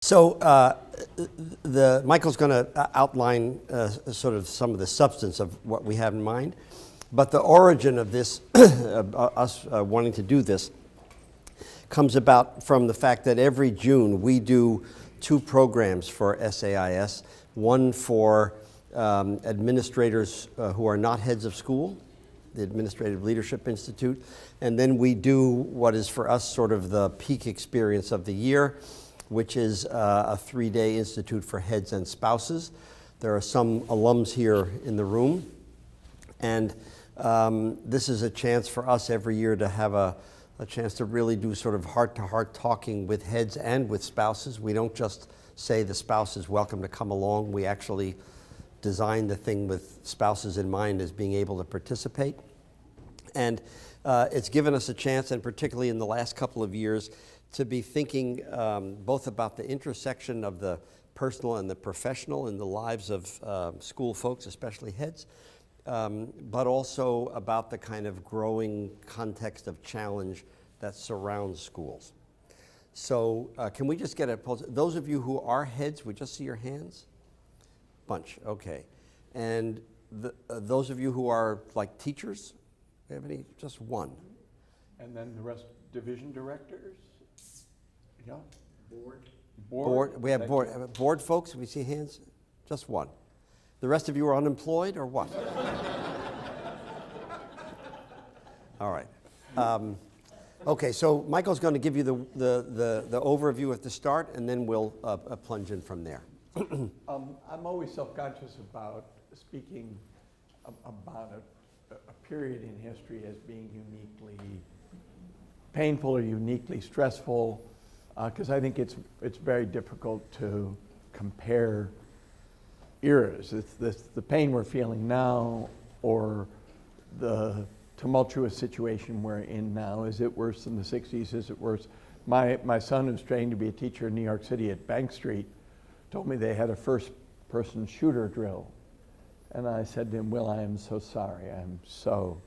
So Michael's going to outline sort of some of the substance of what we have in mind, but the origin of this, us wanting to do this, comes about from the fact that every June we do 2 programs for SAIS, one for administrators who are not heads of school, the Administrative Leadership Institute, and then we do what is for us sort of the peak experience of the year, which is a 3-day institute for heads and spouses. There are some alums here in the room, and this is a chance for us every year to have a chance to really do sort of heart-to-heart talking with heads and with spouses. We don't just say the spouse is welcome to come along. We actually design the thing with spouses in mind as being able to participate. And it's given us a chance, and particularly in the last couple of years, to be thinking both about the intersection of the personal and the professional in the lives of school folks, especially heads, but also about the kind of growing context of challenge that surrounds schools. So can we just get a pulse? Those of you who are heads, we just see your hands? Bunch, okay. And those of you who are like teachers, we have any? Just one. And then the rest, division directors? Yeah. Board. We have board folks. We see hands. Just one. The rest of you are unemployed or what? All right. Okay. So Michael's going to give you the overview at the start, and then we'll plunge in from there. I'm always self-conscious about speaking about a period in history as being uniquely painful or uniquely stressful, because I think it's very difficult to compare eras. It's the pain we're feeling now or the tumultuous situation we're in now. Is it worse than the 60s? Is it worse? My son, who's trained to be a teacher in New York City at Bank Street, told me they had a first-person shooter drill. And I said to him, Will, I am so sorry. I'm so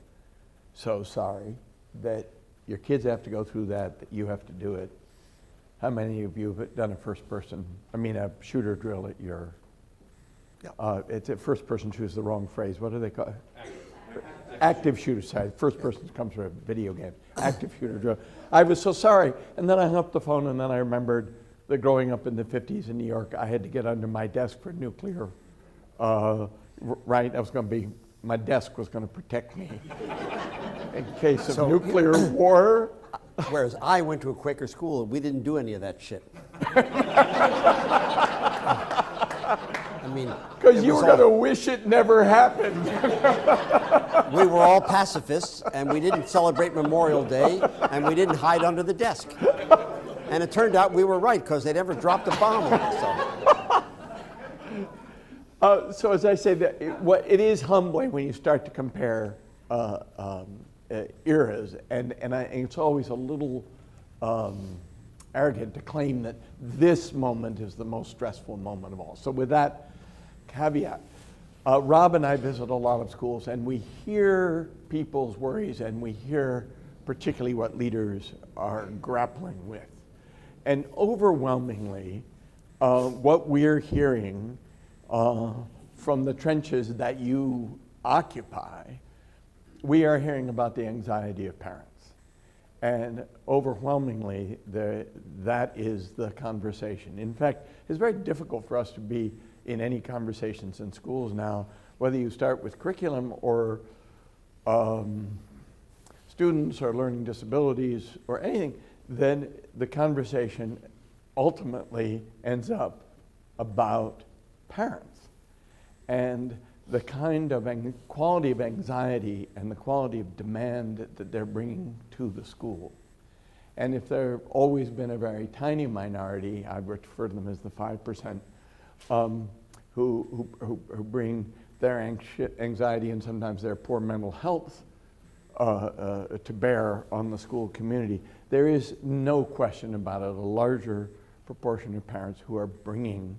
sorry that your kids have to go through that you have to do it. How many of you have done a shooter drill at your, it's a first-person shooter is the wrong phrase. What do they call it? Active shooter, sorry. First person comes from a video game. Active shooter drill. I was so sorry. And then I hung up the phone, and then I remembered that growing up in the 50s in New York, I had to get under my desk for nuclear, right? My desk was going to protect me in case of nuclear war. Whereas I went to a Quaker school and we didn't do any of that shit. Because you were going to wish it never happened. We were all pacifists, and we didn't celebrate Memorial Day, and we didn't hide under the desk. And it turned out we were right, because they never dropped a bomb on us. So as I say, it is humbling when you start to compare eras, and it's always a little arrogant to claim that this moment is the most stressful moment of all. So with that caveat, Rob and I visit a lot of schools, and we hear people's worries, and we hear particularly what leaders are grappling with. And overwhelmingly, what we're hearing from the trenches that you occupy, we are hearing about the anxiety of parents. And overwhelmingly, that is the conversation. In fact, it's very difficult for us to be in any conversations in schools now, whether you start with curriculum or students or learning disabilities or anything, then the conversation ultimately ends up about parents and the kind of quality of anxiety and the quality of demand that they're bringing to the school. And if they've always been a very tiny minority, I refer to them as the 5%, who bring their anxiety and sometimes their poor mental health to bear on the school community, there is no question about it, a larger proportion of parents who are bringing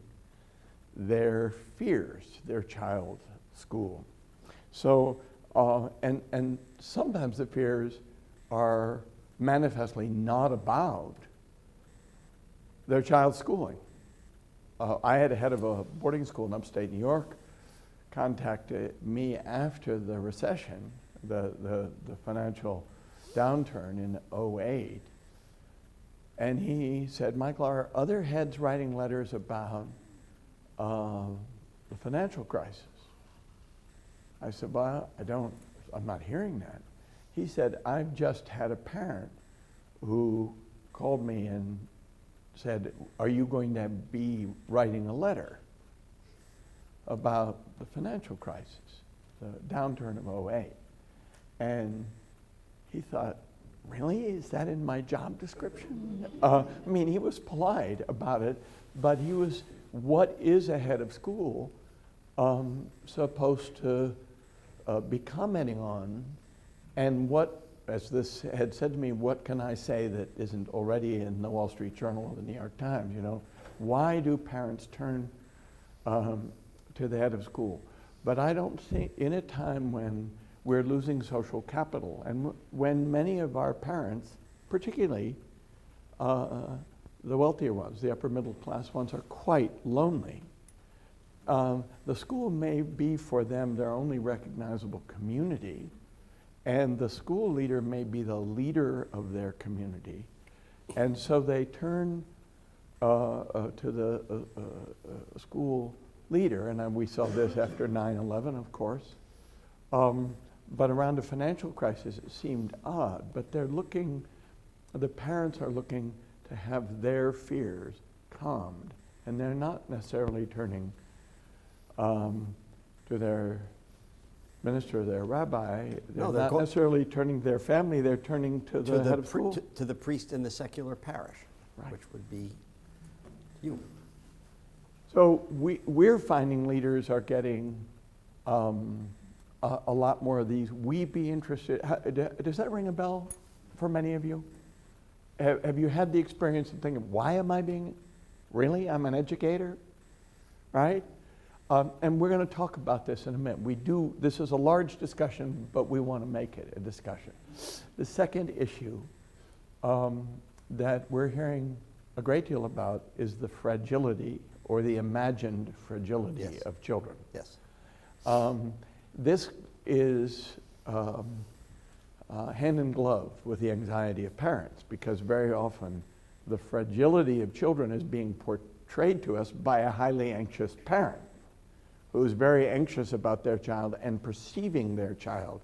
their fears to their child's school. So, and sometimes the fears are manifestly not about their child's schooling. I had a head of a boarding school in upstate New York contacted me after the recession, the financial downturn in '08, and he said, Michael, are other heads writing letters about the financial crisis? I said, well, I'm not hearing that. He said, I've just had a parent who called me and said, are you going to be writing a letter about the financial crisis, the downturn of '08? And he thought, really? Is that in my job description? I mean, he was polite about it, but he was, what is a head of school supposed to be commenting on? And what, as this head said to me, what can I say that isn't already in the Wall Street Journal or the New York Times? You know, why do parents turn to the head of school? But I don't think, in a time when we're losing social capital, and when many of our parents, particularly the wealthier ones, the upper middle class ones, are quite lonely, the school may be for them their only recognizable community, and the school leader may be the leader of their community. And so they turn to the school leader, and we saw this after 9/11, of course. But around the financial crisis, it seemed odd. But they're looking, the parents are looking to have their fears calmed. And they're not necessarily turning to their minister, their rabbi. They're not necessarily turning to their family. They're turning to the head of school. To the priest in the secular parish, Right. which would be you. So we're finding leaders are getting a lot more of these. We'd be interested. Does that ring a bell for many of you? Have you had the experience of thinking, why am I being, really? I'm an educator, right? And we're going to talk about this in a minute. This is a large discussion, but we want to make it a discussion. The second issue that we're hearing a great deal about is the fragility or the imagined fragility Yes. of children. Yes. This is hand in glove with the anxiety of parents, because very often the fragility of children is being portrayed to us by a highly anxious parent who is very anxious about their child and perceiving their child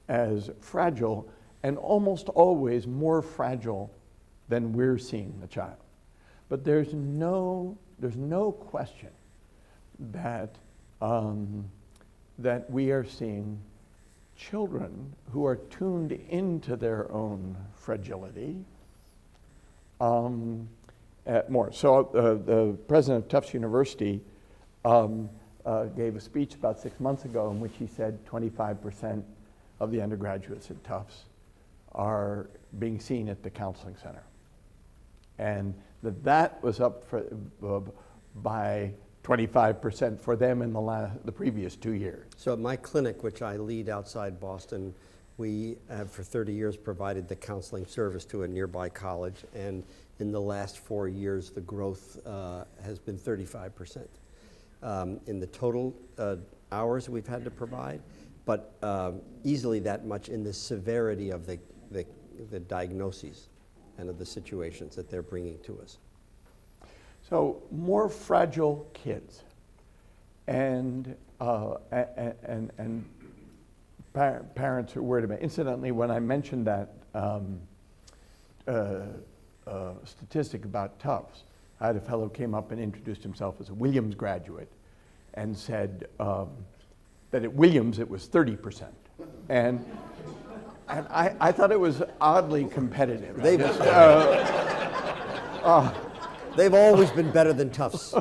as fragile, and almost always more fragile than we're seeing the child. But there's no question that that we are seeing children who are tuned into their own fragility more. So the president of Tufts University gave a speech about 6 months ago in which he said 25% of the undergraduates at Tufts are being seen at the counseling center. And that was up by 25% for them in the previous 2 years. So at my clinic, which I lead outside Boston, we have for 30 years provided the counseling service to a nearby college, and in the last 4 years, the growth has been 35% in the total hours we've had to provide, but easily that much in the severity of the diagnoses and of the situations that they're bringing to us. So more fragile kids, and parents are worried about it. Incidentally, when I mentioned that statistic about Tufts, I had a fellow came up and introduced himself as a Williams graduate and said that at Williams it was 30%. And I thought it was oddly competitive. They've always been better than Tufts.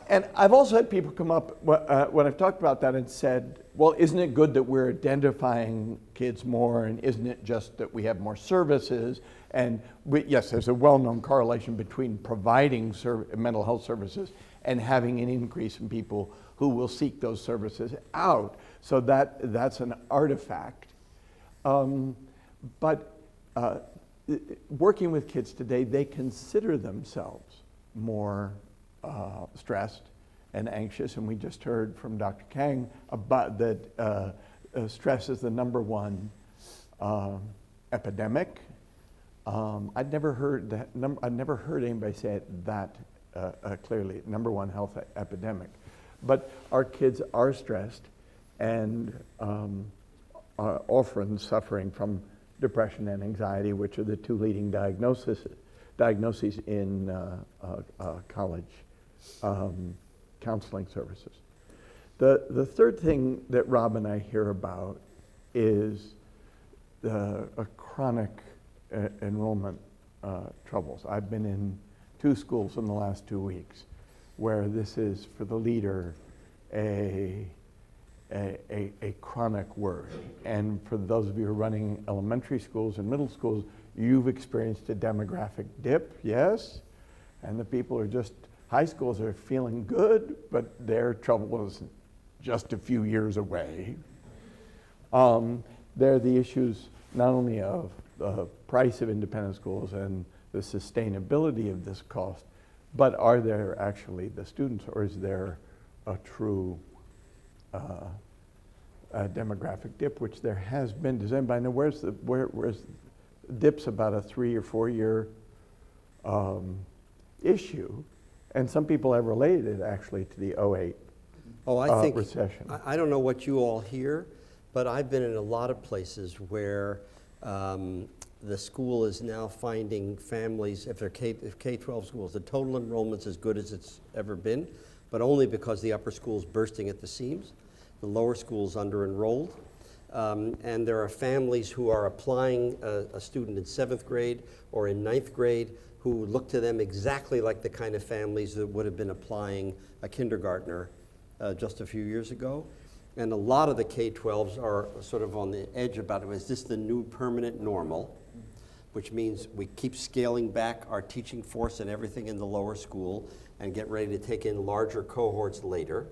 And I've also had people come up when I've talked about that and said, well, isn't it good that we're identifying kids more, and isn't it just that we have more services? And yes, there's a well-known correlation between providing mental health services and having an increase in people who will seek those services out. So that's an artifact. But working with kids today, they consider themselves more stressed and anxious, and we just heard from Dr. Kang about that stress is the #1 epidemic. I'd never heard that. I'd never heard anybody say it that clearly. #1 health epidemic, but our kids are stressed and are often suffering from depression and anxiety, which are the 2 leading diagnoses in college counseling services. The third thing that Rob and I hear about is a chronic enrollment troubles. I've been in 2 schools in the last 2 weeks where this is, for the leader, a chronic worry. And for those of you who are running elementary schools and middle schools, you've experienced a demographic dip, yes? And the people are just, high schools are feeling good, but their trouble is just a few years away. There are the issues not only of the price of independent schools and the sustainability of this cost, but are there actually the students, or is there a true demographic dip, which there has been? Does anybody know where's dip's about a 3 or 4 year issue, and some people have related it actually to the '08 I think recession. I don't know what you all hear, but I've been in a lot of places where the school is now finding families, if they're K-12 schools, the total enrollment's as good as it's ever been, but only because the upper school's bursting at the seams. The lower school's under-enrolled. And there are families who are applying a student in 7th grade or in 9th grade who look to them exactly like the kind of families that would have been applying a kindergartner just a few years ago. And a lot of the K-12s are sort of on the edge about it. Is this the new permanent normal? Which means we keep scaling back our teaching force and everything in the lower school and get ready to take in larger cohorts later.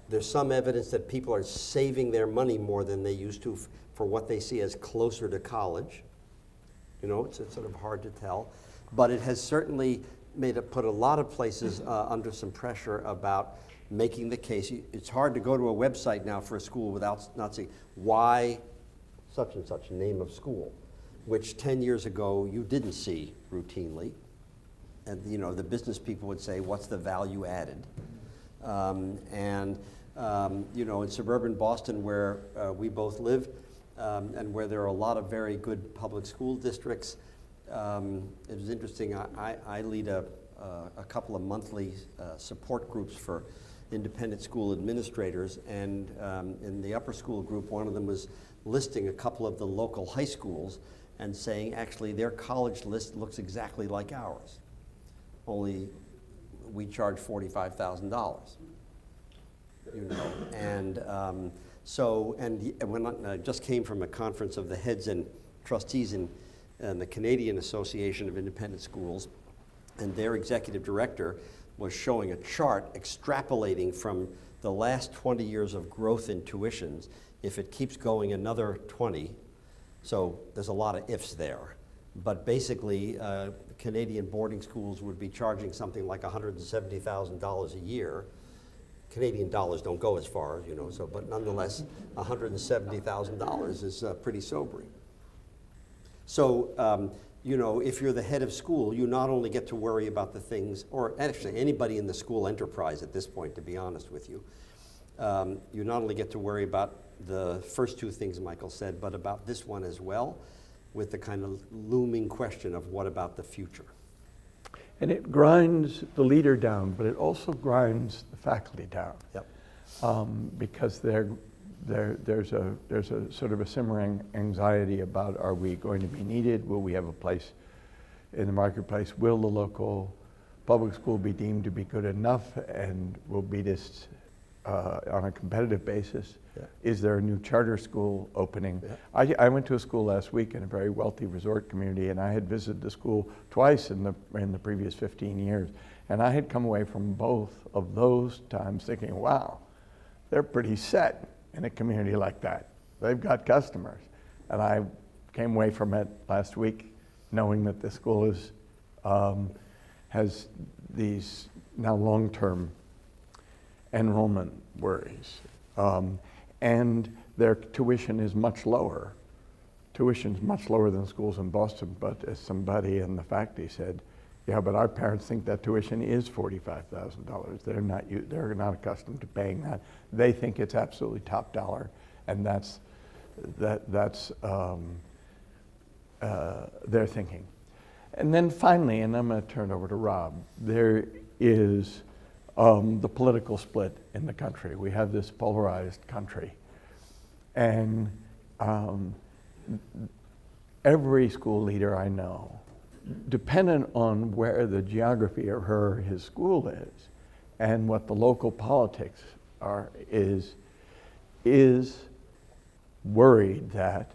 There's some evidence that people are saving their money more than they used to for what they see as closer to college. You know, it's sort of hard to tell. But it has certainly put a lot of places under some pressure about making the case. It's hard to go to a website now for a school without not saying why such and such name of school, which 10 years ago you didn't see routinely. And you know, the business people would say, what's the value added? You know, in suburban Boston, where we both live, and where there are a lot of very good public school districts, it was interesting. I lead a couple of monthly support groups for independent school administrators, and in the upper school group, one of them was listing a couple of the local high schools and saying, actually, their college list looks exactly like ours, only we charge $45,000. You know, and when I just came from a conference of the heads and trustees in the Canadian Association of Independent Schools, and their executive director was showing a chart extrapolating from the last 20 years of growth in tuitions. If it keeps going another 20, so there's a lot of ifs there. But basically, Canadian boarding schools would be charging something like $170,000 a year. Canadian dollars don't go as far, you know, so, but nonetheless, $170,000 is pretty sobering. So, you know, if you're the head of school, you not only get to worry about the things, or actually anybody in the school enterprise at this point, to be honest with you, you not only get to worry about the first 2 things Michael said, but about this one as well, with the kind of looming question of what about the future. And it grinds the leader down, but it also grinds the faculty down. Yep. Because there's a sort of a simmering anxiety about, are we going to be needed? Will we have a place in the marketplace? Will the local public school be deemed to be good enough and will beat us on a competitive basis? Yeah. Is there a new charter school opening? Yeah. I went to a school last week in a very wealthy resort community, and I had visited the school twice in the previous 15 years. And I had come away from both of those times thinking, wow, they're pretty set in a community like that. They've got customers. And I came away from it last week knowing that the school is, has these now long-term enrollment worries. And their tuition is much lower. Tuition's much lower than schools in Boston, but as somebody in the faculty said, yeah, but our parents think that tuition is $45,000. They're not accustomed to paying that. They think it's absolutely top dollar, and that's their thinking. And then finally, and I'm going to turn it over to Rob, there is the political split in the country. We have this polarized country, and every school leader I know, dependent on where the geography of her or his school is and what the local politics are, is worried that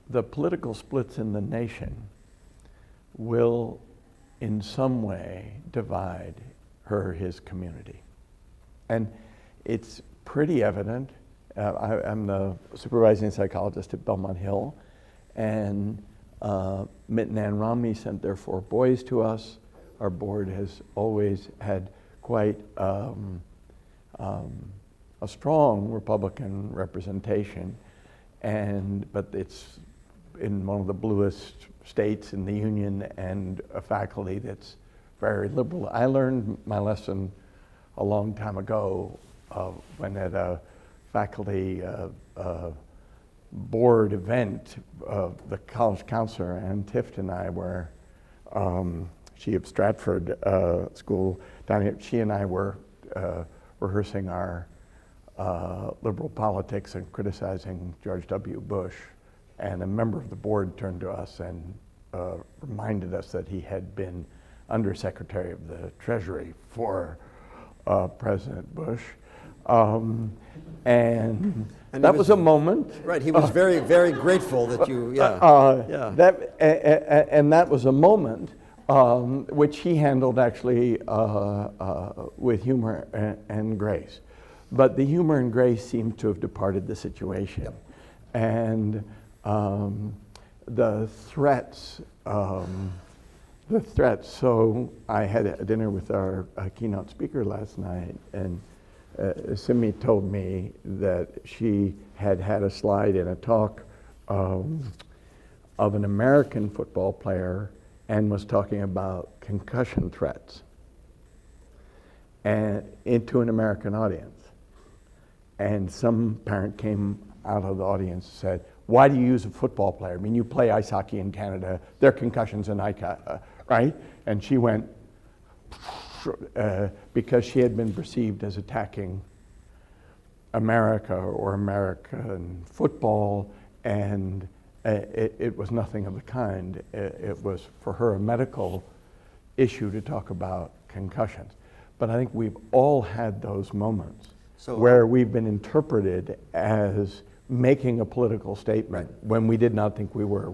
the political splits in the nation will in some way divide her or his community. And it's pretty evident. I'm the supervising psychologist at Belmont Hill, and Mitt and Ann Romney sent their 4 boys to us. Our board has always had quite a strong Republican representation, but it's in one of the bluest states in the union, and a faculty that's very liberal. I learned my lesson a long time ago when at a faculty board event, the college counselor, Ann Tift, and I were, she of Stratford School down here, she and I were rehearsing our liberal politics and criticizing George W. Bush. And a member of the board turned to us and reminded us that he had been Undersecretary of the Treasury for President Bush. And that was a moment. Right, he was very, very grateful that you, yeah. That was a moment which he handled actually with humor and grace. But the humor and grace seems to have departed the situation. Yep. And the threats, so I had a dinner with our keynote speaker last night, and Simi told me that she had a slide in a talk of an American football player and was talking about concussion threats and into an American audience. And some parent came out of the audience and said, why do you use a football player? I mean, you play ice hockey in Canada, there are concussions in right? And she went, because she had been perceived as attacking America or American football, and it was nothing of the kind. It was for her a medical issue to talk about concussions. But I think we've all had those moments where we've been interpreted as making a political statement when we did not think we were.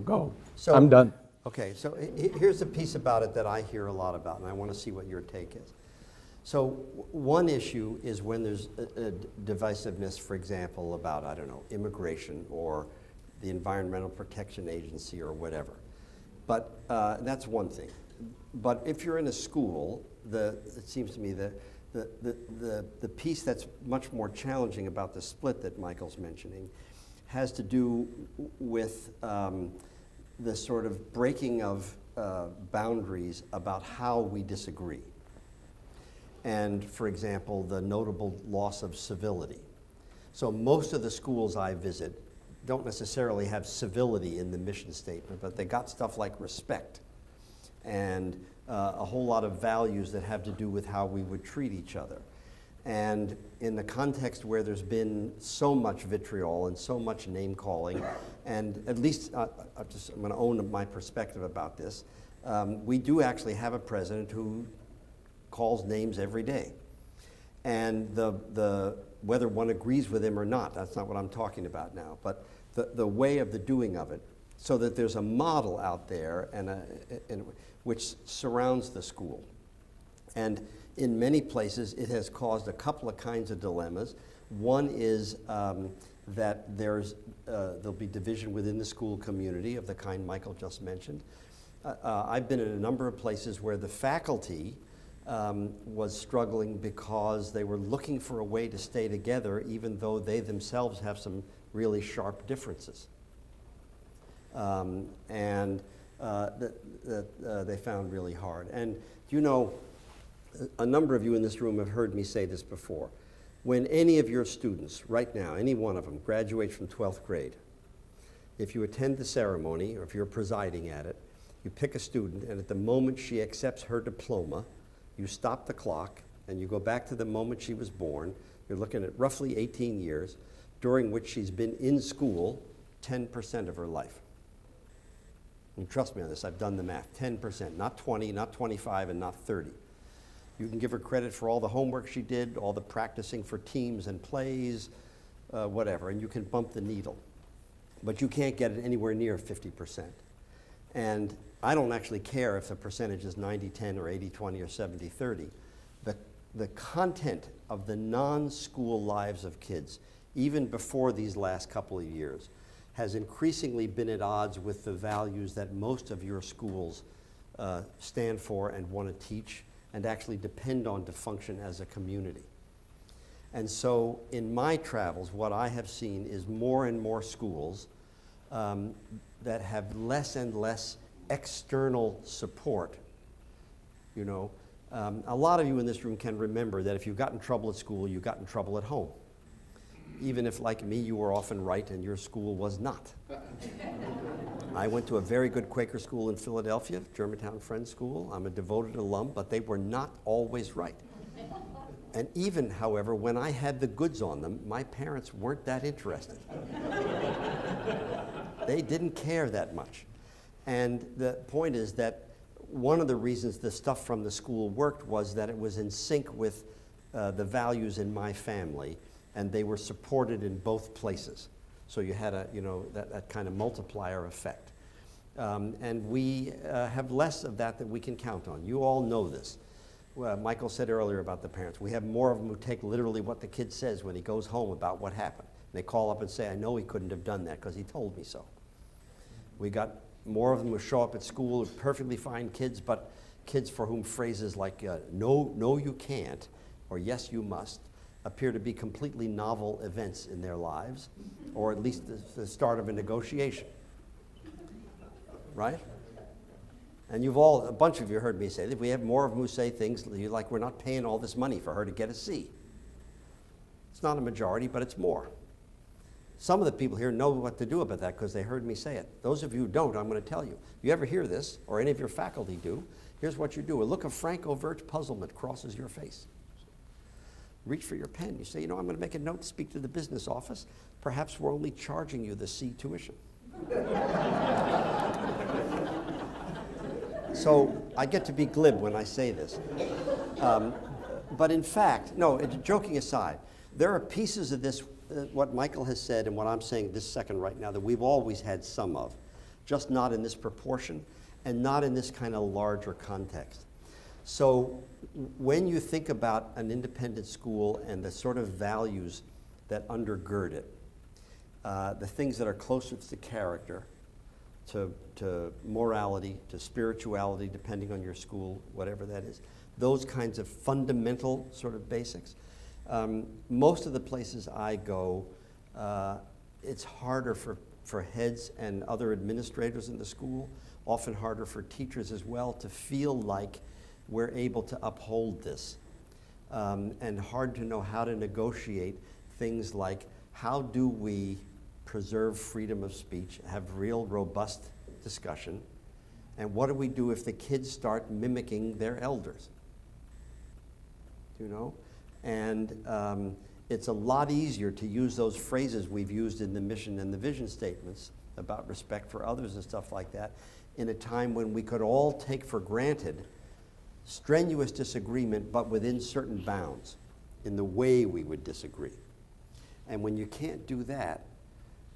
So I'm done. Okay, so here's the piece about it that I hear a lot about, and I want to see what your take is. So one issue is when there's a divisiveness, for example, about, I don't know, immigration or the Environmental Protection Agency or whatever. But that's one thing. But if you're in a school, it seems to me that the piece that's much more challenging about the split that Michael's mentioning has to do with the sort of breaking of boundaries about how we disagree. And for example, the notable loss of civility. So most of the schools I visit don't necessarily have civility in the mission statement, but they got stuff like respect and a whole lot of values that have to do with how we would treat each other. And in the context where there's been so much vitriol and so much name calling, and at least I'm going to own my perspective about this, we do actually have a president who calls names every day. And whether one agrees with him or not, that's not what I'm talking about now, but the way of the doing of it, so that there's a model out there and which surrounds the school. And in many places, it has caused a couple of kinds of dilemmas. One is that there'll be division within the school community of the kind Michael just mentioned. I've been in a number of places where the faculty was struggling because they were looking for a way to stay together even though they themselves have some really sharp differences. That they found really hard. And you know, a number of you in this room have heard me say this before. When any of your students, right now, any one of them, graduates from 12th grade, if you attend the ceremony or if you're presiding at it, you pick a student, and at the moment she accepts her diploma, you stop the clock and you go back to the moment she was born. You're looking at roughly 18 years, during which she's been in school 10% of her life. And trust me on this, I've done the math, 10%, not 20, not 25, and not 30. You can give her credit for all the homework she did, all the practicing for teams and plays, whatever, and you can bump the needle. But you can't get it anywhere near 50%. And I don't actually care if the percentage is 90-10 or 80-20 or 70-30. The content of the non-school lives of kids, even before these last couple of years, has increasingly been at odds with the values that most of your schools stand for and want to teach and actually depend on to function as a community. And so in my travels, what I have seen is more and more schools that have less and less external support. You know, a lot of you in this room can remember that if you got in trouble at school, you got in trouble at home. Even if, like me, you were often right and your school was not. I went to a very good Quaker school in Philadelphia, Germantown Friends School. I'm a devoted alum, but they were not always right. And even, however, when I had the goods on them, my parents weren't that interested. They didn't care that much. And the point is that one of the reasons the stuff from the school worked was that it was in sync with the values in my family, and they were supported in both places. So you had that kind of multiplier effect. And we have less of that we can count on. You all know this. Michael said earlier about the parents. We have more of them who take literally what the kid says when he goes home about what happened. They call up and say, I know he couldn't have done that because he told me so. We got more of them who show up at school, perfectly fine kids, but kids for whom phrases like no you can't, or yes you must, appear to be completely novel events in their lives, or at least the start of a negotiation, right? And a bunch of you heard me say that. We have more of them who say things like we're not paying all this money for her to get a C. It's not a majority, but it's more. Some of the people here know what to do about that because they heard me say it. Those of you who don't, I'm going to tell you. If you ever hear this, or any of your faculty do, here's what you do. A look of frank, overt puzzlement crosses your face. Reach for your pen. You say, I'm going to make a note to speak to the business office. Perhaps we're only charging you the C tuition. So I get to be glib when I say this. But in fact, no, joking aside, there are pieces of this, what Michael has said and what I'm saying this second right now, that we've always had some of, just not in this proportion and not in this kind of larger context. So when you think about an independent school and the sort of values that undergird it, the things that are closest to character, to morality, to spirituality, depending on your school, whatever that is, those kinds of fundamental sort of basics. Most of the places I go, it's harder for heads and other administrators in the school, often harder for teachers as well, to feel like we're able to uphold this. And hard to know how to negotiate things like, how do we preserve freedom of speech, have real robust discussion, and what do we do if the kids start mimicking their elders? And it's a lot easier to use those phrases we've used in the mission and the vision statements about respect for others and stuff like that in a time when we could all take for granted strenuous disagreement, but within certain bounds in the way we would disagree. And when you can't do that,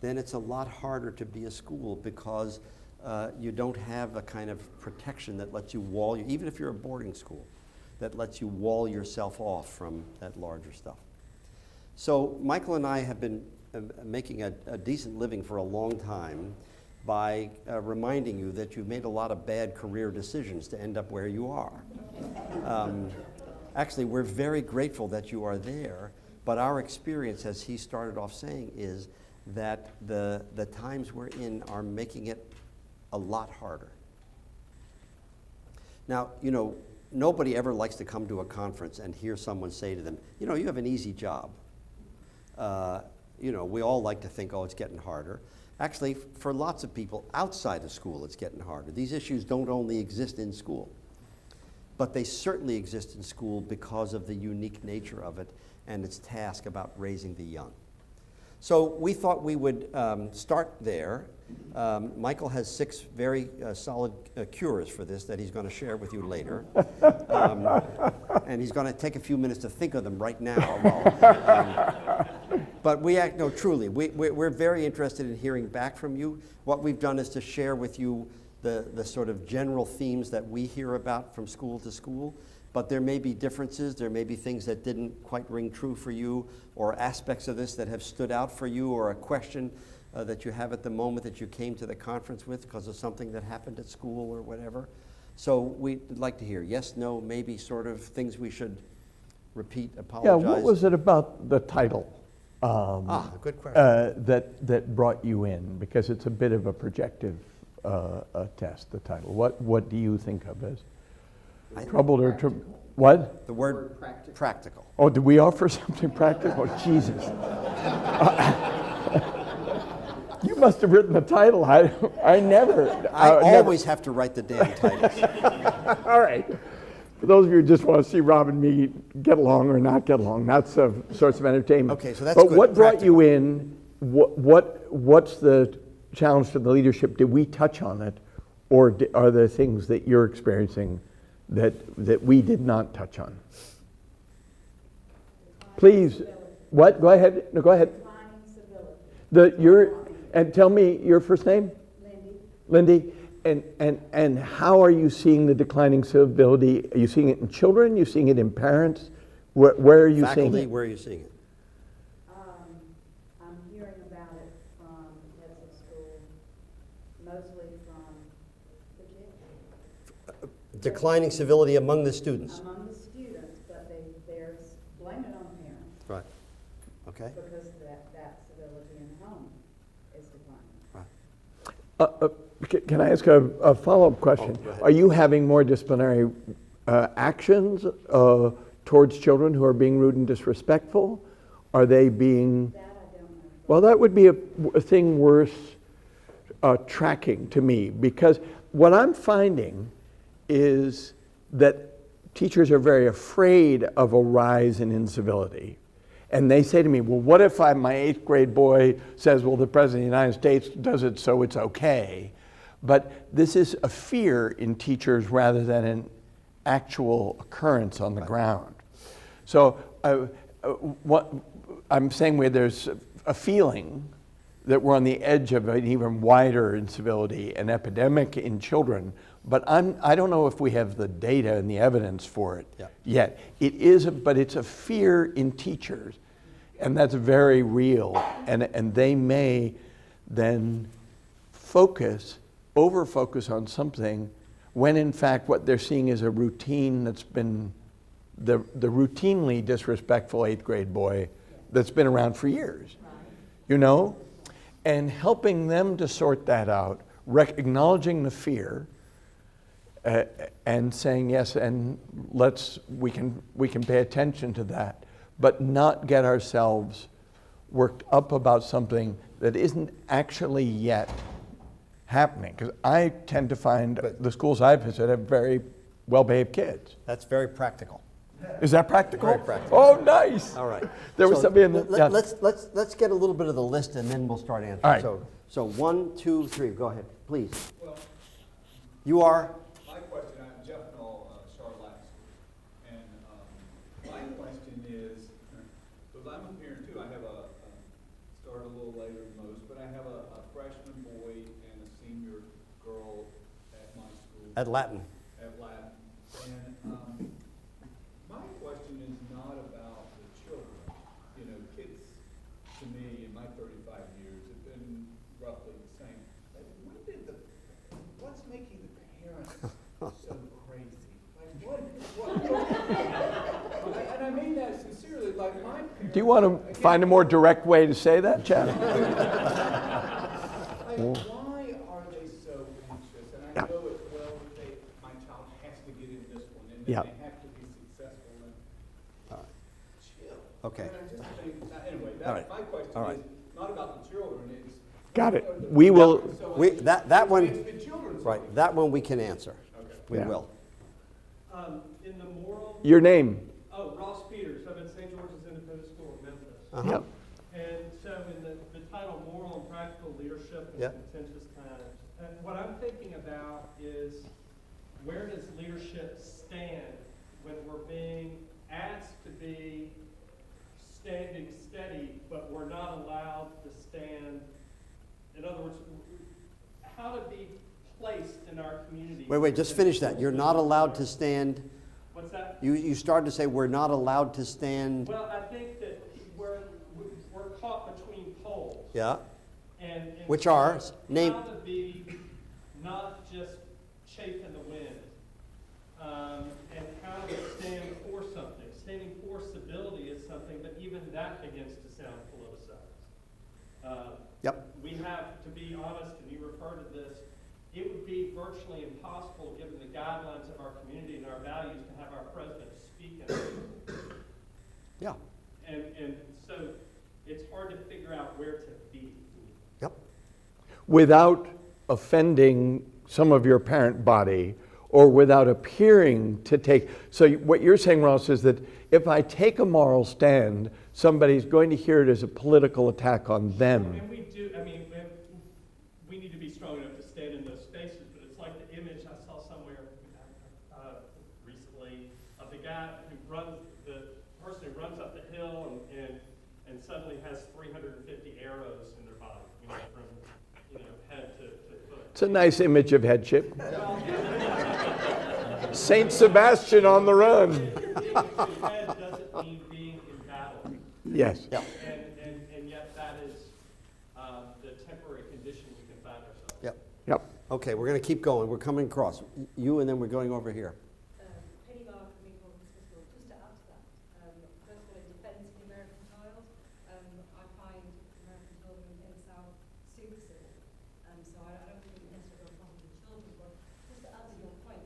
then it's a lot harder to be a school because you don't have a kind of protection that lets you wall you, even if you're a boarding school, that lets you wall yourself off from that larger stuff. So Michael and I have been making a decent living for a long time by reminding you that you've made a lot of bad career decisions to end up where you are. Actually, we're very grateful that you are there, but our experience, as he started off saying, is that the times we're in are making it a lot harder. Now, you know, nobody ever likes to come to a conference and hear someone say to them, you know, you have an easy job. You know, we all like to think, oh, it's getting harder. Actually, for lots of people outside of school, it's getting harder. These issues don't only exist in school, but they certainly exist in school because of the unique nature of it and its task about raising the young. So we thought we would start there. Michael has 6 very solid cures for this that he's going to share with you later. And he's going to take a few minutes to think of them right now. But truly, we're very interested in hearing back from you. What we've done is to share with you the sort of general themes that we hear about from school to school. But there may be differences, there may be things that didn't quite ring true for you, or aspects of this that have stood out for you, or a question that you have at the moment that you came to the conference with because of something that happened at school or whatever. So we'd like to hear yes, no, maybe sort of things we should repeat, apologize. Yeah, what was it about the title? Good question. That brought you in, because it's a bit of a projective test, the title. What do you think of as troubled or what? The word practical. Oh, did we offer something practical? Oh, Jesus. You must have written the title. I never. I always have to write the damn titles. All right. For those of you who just want to see Rob and me get along or not get along, that's a source of entertainment. Okay, so that's but good. What brought you in? What's the challenge to the leadership? Did we touch on it, or are there things that you're experiencing that we did not touch on? Please. What? Go ahead. No, go ahead. And tell me your first name. Lindy. And how are you seeing the declining civility? Are you seeing it in children? Are you seeing it in parents? Where are you seeing it? Where are you seeing it? I'm hearing about it from heads of school, mostly from the kids. Declining civility among the students. Among the students, but they're blaming it on the parents. Right. Okay. Because that civility in the home is declining. Right. Can I ask a follow-up question? Are you having more disciplinary actions towards children who are being rude and disrespectful? Are they being... That I don't know. Well, that would be a thing worth tracking to me, because what I'm finding is that teachers are very afraid of a rise in incivility. And they say to me, well, what if my 8th grade boy says, well, the President of the United States does it, so it's okay. But this is a fear in teachers rather than an actual occurrence on the ground. So what I'm saying, where there's a feeling that we're on the edge of an even wider incivility, an epidemic in children, but I don't know if we have the data and the evidence for it yet. It is, but it's a fear in teachers, and that's very real, and they may then over-focus on something when in fact what they're seeing is a routine that's been the routinely disrespectful 8th grade boy that's been around for years, you know? And helping them to sort that out, acknowledging the fear, and saying yes, and we can pay attention to that, but not get ourselves worked up about something that isn't actually yet happening. Because I tend to find the schools I've visited have very well-behaved kids. That's very practical. Is that practical? Very practical. Oh, nice. All right. There was somebody in the... Let's get a little bit of the list, and then we'll start answering. All right. So 1, 2, 3. Go ahead, please. Well, You are? my question, I'm Jeff Knoll, Charlotte Latin School. And my question is, because I'm a parent too, I have started a little later than most, but I have a freshman boy and a senior girl at my school. At Latin. At Latin. And my question is not about the children. You know, kids, to me, in my 30 Do you want to find a more direct way to say that, Chad? Why are they so anxious? And I know it well that my child has to get in this one, and then Yeah. they have to be successful. And chill. Okay. And I just think, anyway, All right. my question All right. is not about the children. It's Got it. We will. so That one, it's the children's right, life. that one we can answer. Okay. We Yeah. will. In the moral, Your name. Ross Peters, I'm at St. George's Independent School in Memphis. Uh-huh. Yep. And so in the title Moral and Practical Leadership in Yep. Contentious Times, what I'm thinking about is where does leadership stand when we're being asked to be standing steady, but we're not allowed to stand, in other words, how to be placed in our community. Wait, just finish that. You're not allowed to stand, What's that? you started to say we're not allowed to stand, Well, I think that we're caught between poles. yeah? And Which are? so Name- how to be not just chafing the wind, and how to stand for something. Standing for stability is something, but even that begins to sound politicized. Yep. We have to be honest, and you refer to this. It would be virtually impossible, given the guidelines of our community and our values, to have our president speak in it. Yeah. And so it's hard to figure out where to be. Yep. Without offending some of your parent body or without appearing to take. So what you're saying, Ross, is that if I take a moral stand, somebody's going to hear it as a political attack on them. And we do, I mean, we need to be strong enough to stand in those spaces, but it's like the image I saw somewhere recently of the guy who runs, the person who runs up the hill and suddenly has 350 arrows in their body, from head to foot. It's a nice image of headship. Saint Sebastian on the run. Being in head doesn't mean being in battle. Yes. Yeah. And yet that is the temporary condition we can find ourselves. Yep. Yep. Okay, we're going to keep going. We're coming across. You and then we're going over here. Penny Mark from Equal School. Just to add to that, first of all, in defence of the American child, I find American children in the South super civil. So I don't think we necessarily have a problem with children, but just to add to your point,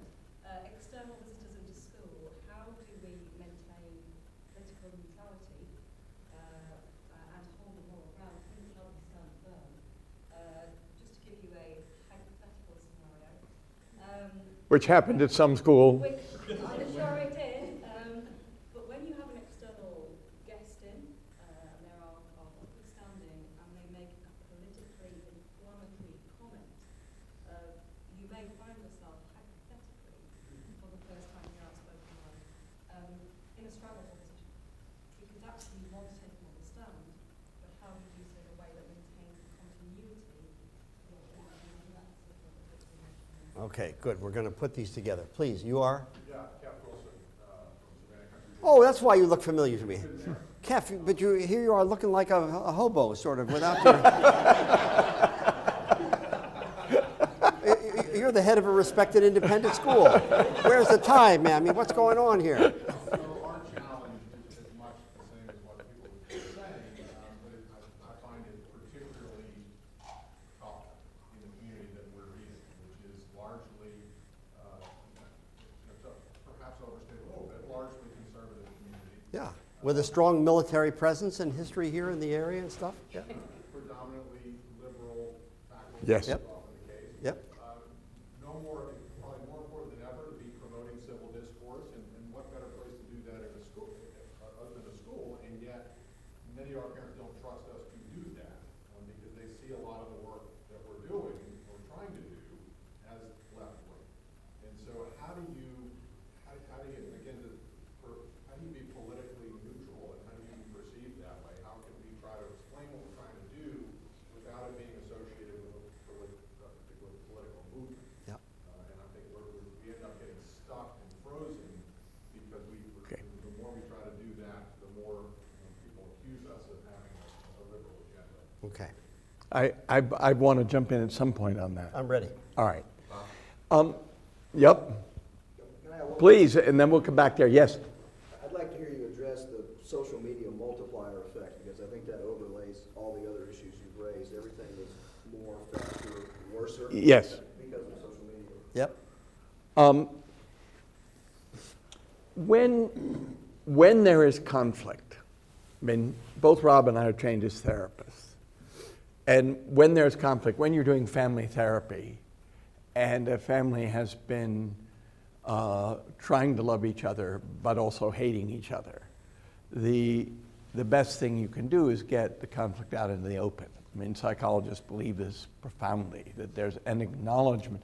external visitors into school, how do we maintain political neutrality and hold the moral ground? I think help us stand firm. Just to give you a hypothetical scenario. Which happened at some school. Which I'm sure it did. But when you have an external guest in, and there are people standing, and they make a politically inflammatory comment, you may find yourself hypothetically, for the first time you're outspoken on, in a struggle position. Because actually you want to take another stand, but how do you do so in a way that maintains the continuity of the Okay, good. We're going to put these together. Please, you are? Yeah, Cap Wilson from Savannah Country. Oh, that's why you look familiar to me. Kef, but here you are looking like a hobo, sort of, without your... You're the head of a respected independent school. Where's the tie, man? I mean, what's going on here? So our challenge is as much the same as what people would be saying, but I find it particularly tough in the community that we're in, which is largely, perhaps overstated a little bit, largely conservative community. Yeah, with a strong military presence and history here in the area and stuff. Yeah. Predominantly liberal faculty. Yes. Is Yep. often the case. Yep. Probably more important than ever to be promoting civil discourse, and what better place to do that in a school, other than a school, and yet many of our parents don't trust us to do that, because they see a lot of the work that we're doing, or trying to do, as left wing. And so how do you be politically neutral, and how do you be perceived that way? How can we try to explain what we're trying to do without it being associated with a particular political movement? Yeah. And I think we end up getting stuck and frozen because the more we try to do that, the more people accuse us of having a liberal agenda. Okay, I want to jump in at some point on that. I'm ready. All right. Yep. Please, and then we'll come back there. Yes. I'd like to hear you address the social media multiplier Yes. Yep. When there is conflict, I mean, both Rob and I are trained as therapists, and when there's conflict, when you're doing family therapy, and a family has been trying to love each other but also hating each other, the best thing you can do is get the conflict out into the open. I mean, psychologists believe this profoundly, that there's an acknowledgement.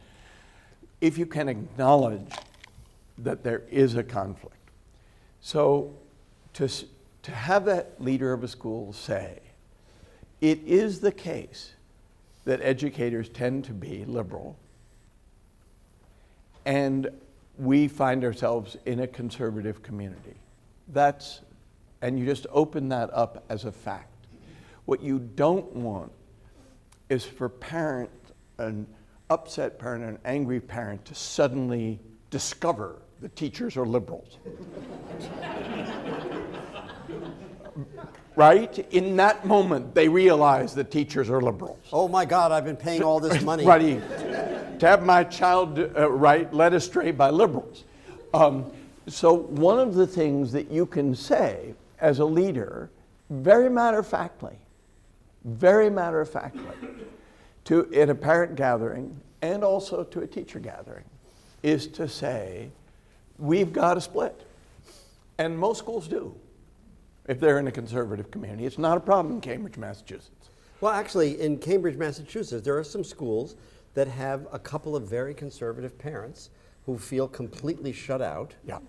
If you can acknowledge that there is a conflict. So to have that leader of a school say, it is the case that educators tend to be liberal, and we find ourselves in a conservative community. And you just open that up as a fact. What you don't want is for an upset parent, an angry parent to suddenly discover the teachers are liberals. Right? In that moment, they realize the teachers are liberals. Oh my God, I've been paying all this money. Right. To have my child led astray by liberals. So one of the things that you can say as a leader, very matter-of-factly, at a parent gathering and also to a teacher gathering, is to say, we've got to split. And most schools do, if they're in a conservative community. It's not a problem in Cambridge, Massachusetts. Well, actually, in Cambridge, Massachusetts, there are some schools that have a couple of very conservative parents who feel completely shut out. Yeah.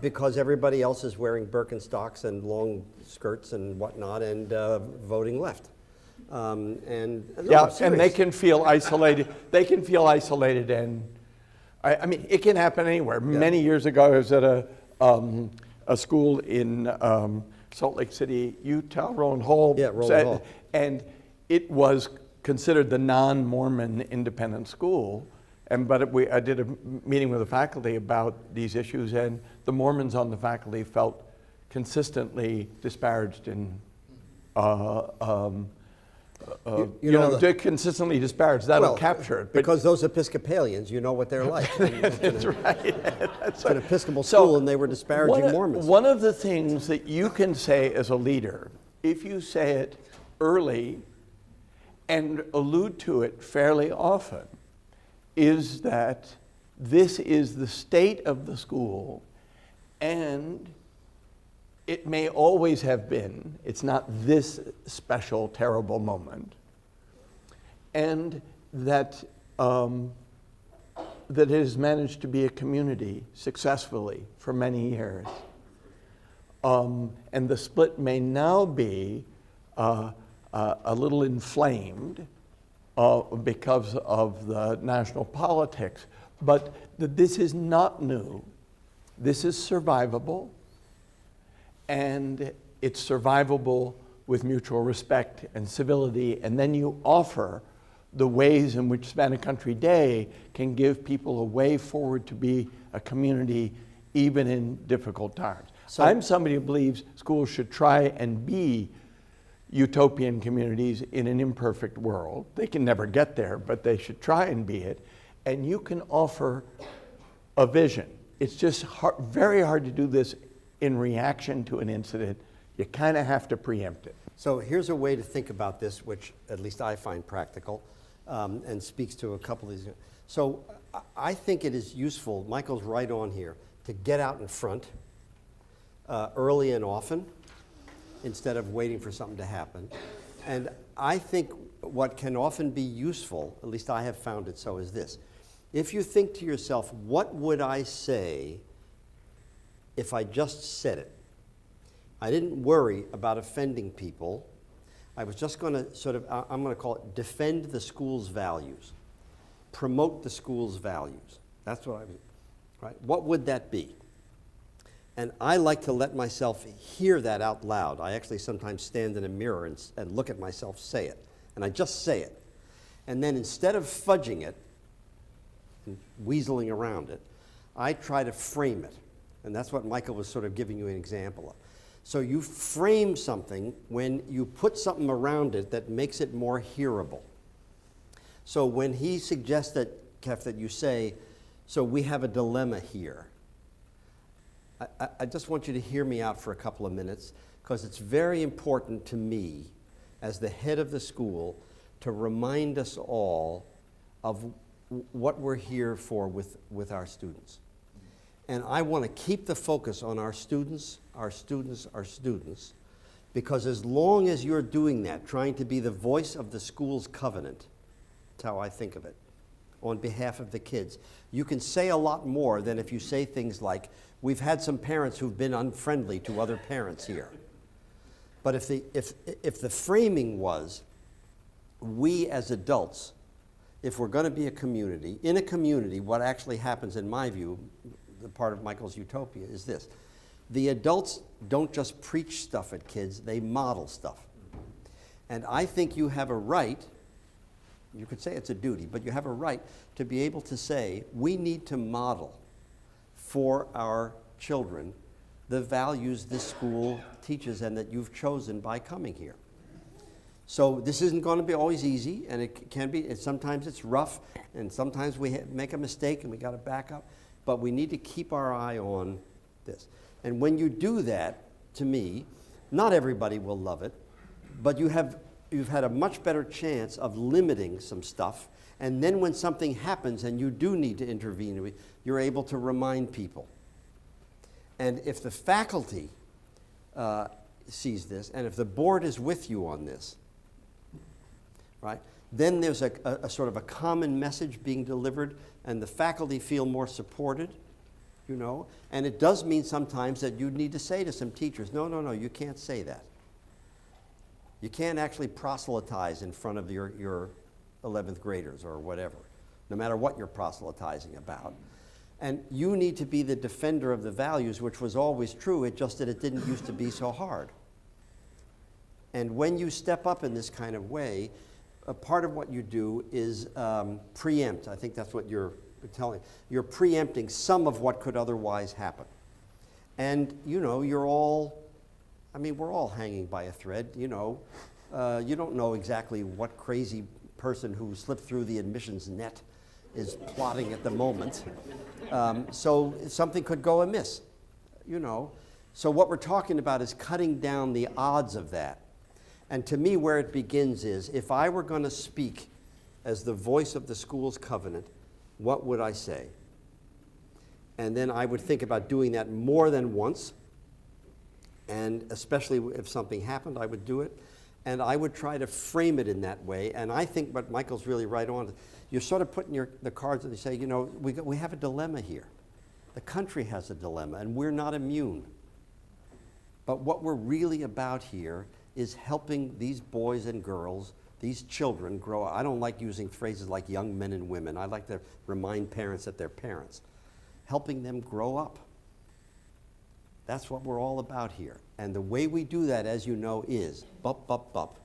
Because everybody else is wearing Birkenstocks and long skirts and whatnot and voting left. No, And serious. they can feel isolated. They can feel isolated, and I mean, it can happen anywhere. Yeah. Many years ago, I was at a school in Salt Lake City, Utah, Roland Hall. Yeah, Roland Hall. And it was considered the non-Mormon independent school. But I did a meeting with the faculty about these issues, and the Mormons on the faculty felt consistently disparaged and consistently disparaged. That'll capture it. Because those Episcopalians, you know what they're like. That's right. It's an Episcopal school, and they were disparaging Mormons. One of the things that you can say as a leader, if you say it early and allude to it fairly often, is that this is the state of the school, and it may always have been. It's not this special, terrible moment. And that it has managed to be a community successfully for many years. And the split may now be a little inflamed because of the national politics, but this is not new. This is survivable, and it's survivable with mutual respect and civility, and then you offer the ways in which Hispanic Country Day can give people a way forward to be a community even in difficult times. So I'm somebody who believes schools should try and be utopian communities in an imperfect world. They can never get there, but they should try and be it. And you can offer a vision. It's just very hard to do this in reaction to an incident. You kind of have to preempt it. So here's a way to think about this, which at least I find practical and speaks to a couple of these. So I think it is useful, Michael's right on here, to get out in front early and often, instead of waiting for something to happen. And I think what can often be useful, at least I have found it so, is this. If you think to yourself, what would I say if I just said it? I didn't worry about offending people. I was just going to I'm going to call it defend the school's values, promote the school's values. That's what I was, right? What would that be? And I like to let myself hear that out loud. I actually sometimes stand in a mirror and look at myself say it. And I just say it. And then instead of fudging it and weaseling around it, I try to frame it. And that's what Michael was sort of giving you an example of. So you frame something when you put something around it that makes it more hearable. So when he suggests that, Kef, that you say, so we have a dilemma here, I just want you to hear me out for a couple of minutes, because it's very important to me, as the head of the school, to remind us all of what we're here for with our students. And I want to keep the focus on our students, our students, our students, because as long as you're doing that, trying to be the voice of the school's covenant, that's how I think of it, on behalf of the kids, you can say a lot more than if you say things like, we've had some parents who've been unfriendly to other parents here. But if the framing was, we as adults, if we're going to be a community, in a community, what actually happens in my view, the part of Michael's utopia, is this. The adults don't just preach stuff at kids, they model stuff. And I think you have a right, you could say it's a duty, but you have a right to be able to say, we need to model for our children the values this school teaches and that you've chosen by coming here. So this isn't going to be always easy, and it can be, sometimes it's rough, and sometimes we make a mistake and we got to back up, but we need to keep our eye on this. And when you do that, to me, not everybody will love it, but you've had a much better chance of limiting some stuff, and then when something happens and you do need to intervene, you're able to remind people. And if the faculty sees this, and if the board is with you on this, right, then there's a sort of a common message being delivered, and the faculty feel more supported, you know. And it does mean sometimes that you need to say to some teachers, no, you can't say that. You can't actually proselytize in front of your 11th graders or whatever, no matter what you're proselytizing about. And you need to be the defender of the values, which was always true, it just that it didn't used to be so hard. And when you step up in this kind of way, a part of what you do is preempt. I think that's what you're telling. You're preempting some of what could otherwise happen. And, you know, we're all hanging by a thread, you know. You don't know exactly what crazy person who slipped through the admissions net is plotting at the moment. So something could go amiss, you know. So what we're talking about is cutting down the odds of that. And to me, where it begins is, if I were going to speak as the voice of the school's covenant, what would I say? And then I would think about doing that more than once, and especially if something happened, I would do it. And I would try to frame it in that way. And I think what Michael's really right on, you're sort of putting the cards and you say, you know, we have a dilemma here. The country has a dilemma, and we're not immune. But what we're really about here is helping these boys and girls, these children grow up. I don't like using phrases like young men and women. I like to remind parents that they're parents. Helping them grow up. That's what we're all about here. And the way we do that, as you know, is bump, bump, bump.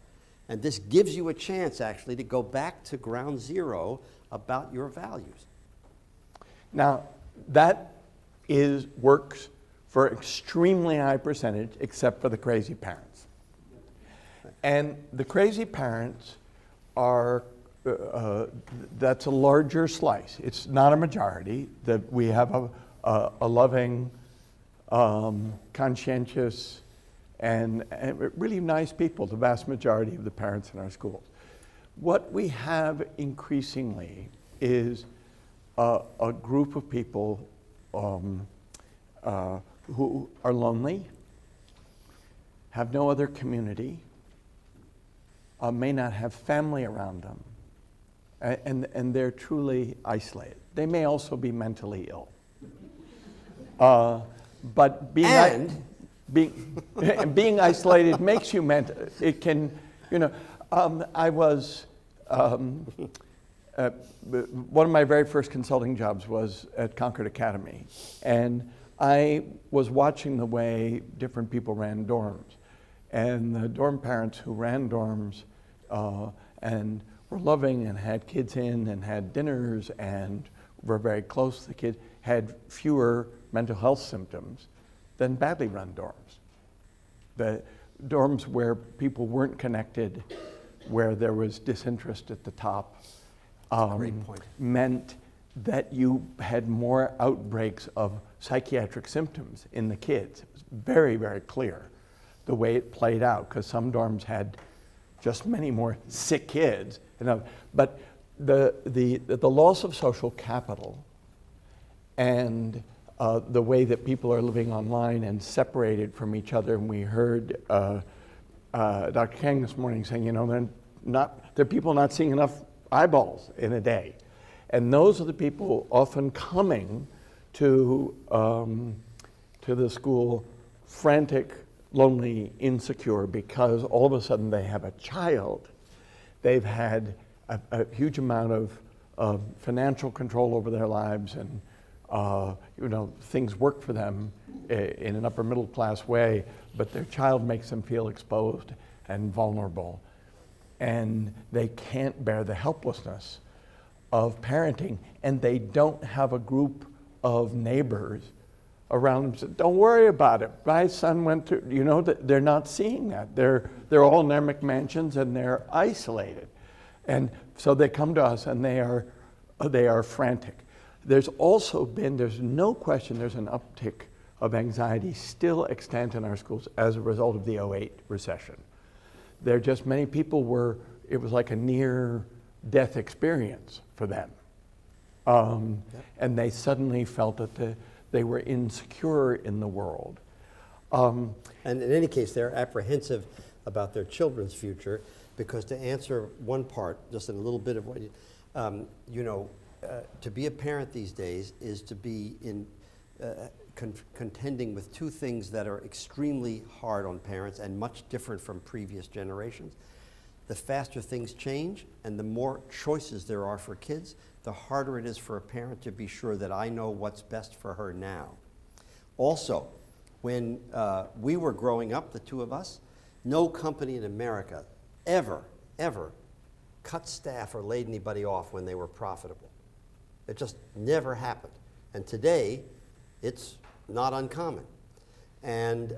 And this gives you a chance, actually, to go back to ground zero about your values. Now, that works for extremely high percentage, except for the crazy parents. And the crazy parents are, that's a larger slice. It's not a majority. That we have a loving, conscientious, and really nice people, the vast majority of the parents in our schools. What we have increasingly is a group of people who are lonely, have no other community, may not have family around them, and they're truly isolated. They may also be mentally ill. But being isolated makes you mental. It can, you know, I was, one of my very first consulting jobs was at Concord Academy, and I was watching the way different people ran dorms. And the dorm parents who ran dorms and were loving and had kids in and had dinners and were very close to the kids had fewer mental health symptoms than badly run dorms. The dorms where people weren't connected, where there was disinterest at the top, Great point. meant that you had more outbreaks of psychiatric symptoms in the kids. It was very, very clear the way it played out, because some dorms had just many more sick kids. But the loss of social capital and the way that people are living online and separated from each other, and we heard Dr. Kang this morning saying, there are people not seeing enough eyeballs in a day. And those are the people often coming to the school frantic, lonely, insecure, because all of a sudden they have a child. They've had a huge amount of financial control over their lives, and things work for them in an upper middle class way, but their child makes them feel exposed and vulnerable. And they can't bear the helplessness of parenting, and they don't have a group of neighbors around them. So don't worry about it. My son went to, they're not seeing that. They're all in their McMansions and they're isolated. And so they come to us and they are frantic. There's no question there's an uptick of anxiety still extant in our schools as a result of the '08 recession. Many people it was like a near-death experience for them. And they suddenly felt that they were insecure in the world. And in any case, they're apprehensive about their children's future, because to answer one part, just in a little bit of what to be a parent these days is to be contending with two things that are extremely hard on parents and much different from previous generations. The faster things change and the more choices there are for kids, the harder it is for a parent to be sure that I know what's best for her now. Also, when we were growing up, the two of us, no company in America ever cut staff or laid anybody off when they were profitable. It just never happened. And today, it's not uncommon. And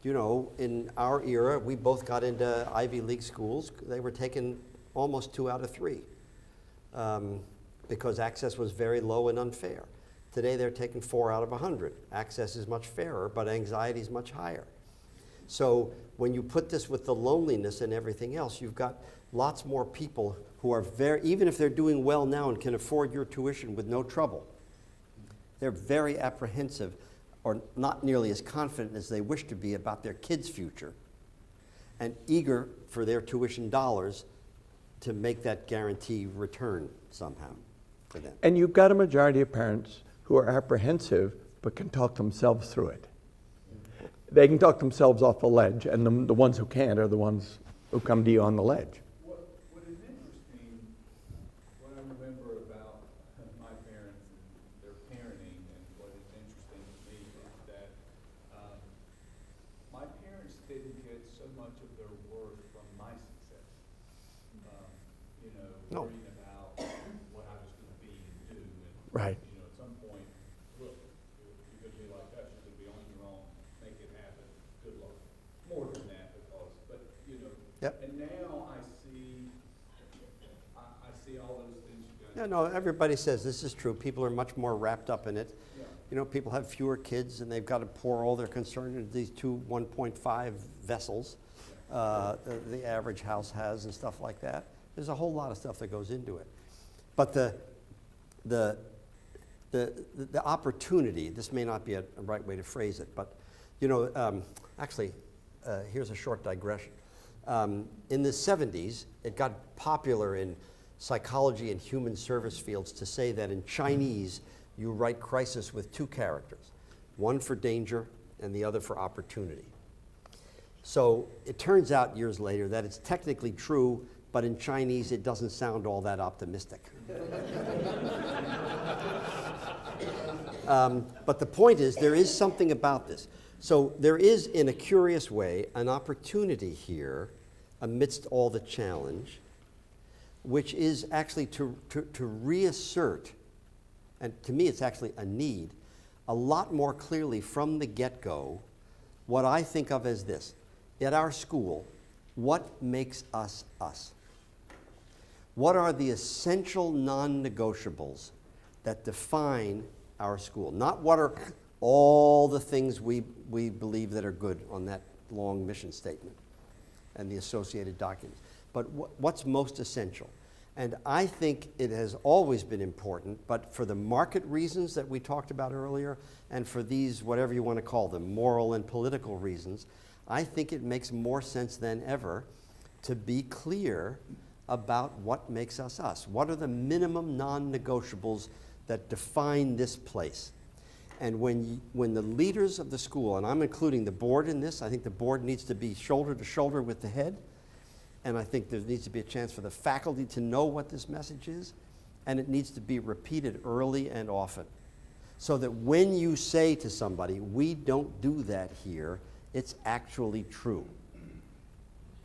in our era, we both got into Ivy League schools. They were taking almost 2 out of 3 because access was very low and unfair. Today, they're taking 4 out of 100. Access is much fairer, but anxiety is much higher. So when you put this with the loneliness and everything else, you've got lots more people who are even if they're doing well now and can afford your tuition with no trouble, they're very apprehensive or not nearly as confident as they wish to be about their kids' future, and eager for their tuition dollars to make that guarantee return somehow for them. And you've got a majority of parents who are apprehensive but can talk themselves through it. They can talk themselves off the ledge, and the ones who can't are the ones who come to you on the ledge. What is interesting, what I remember about my parents and their parenting, and what is interesting to me is that my parents didn't get so much of their worth from my success. No. Worrying about what I was going to be and do. And, Right. at some point, look, you're going to be like us, you're going to be on your own, make it happen, good luck. More than that, but Yep. and now I see all those things you guys. Yeah, no, everybody says this is true. People are much more wrapped up in it. Yeah. People have fewer kids and they've got to pour all their concern into these 2 1.5 vessels the average house has and stuff like that. There's a whole lot of stuff that goes into it. But the opportunity, this may not be a right way to phrase it, but here's a short digression. In the 70s, it got popular in psychology and human service fields to say that in Chinese, you write crisis with 2 characters, one for danger and the other for opportunity. So it turns out years later that it's technically true, but in Chinese, it doesn't sound all that optimistic. But the point is, there is something about this. So there is, in a curious way, an opportunity here amidst all the challenge, which is actually to reassert, and to me it's actually a need, a lot more clearly from the get-go, what I think of as this. At our school, what makes us us? What are the essential non-negotiables that define our school? Not what are all the things we believe that are good on that long mission statement and the associated documents, but what's most essential. And I think it has always been important, but for the market reasons that we talked about earlier, and for these, whatever you want to call them, moral and political reasons, I think it makes more sense than ever to be clear about what makes us us. What are the minimum non-negotiables that define this place? And when the leaders of the school, and I'm including the board in this, I think the board needs to be shoulder to shoulder with the head, and I think there needs to be a chance for the faculty to know what this message is, and it needs to be repeated early and often. So that when you say to somebody, we don't do that here, it's actually true.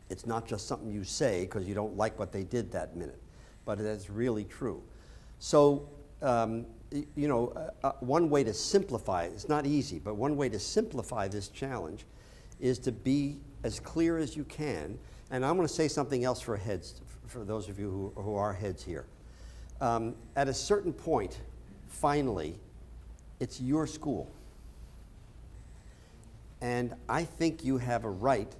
It's not just something you say because you don't like what they did that minute, but it's really true. So, one way to simplify it, it's not easy, but one way to simplify this challenge is to be as clear as you can. And I'm going to say something else for heads, for those of you who are heads here. At a certain point, finally, it's your school. And I think you have a right,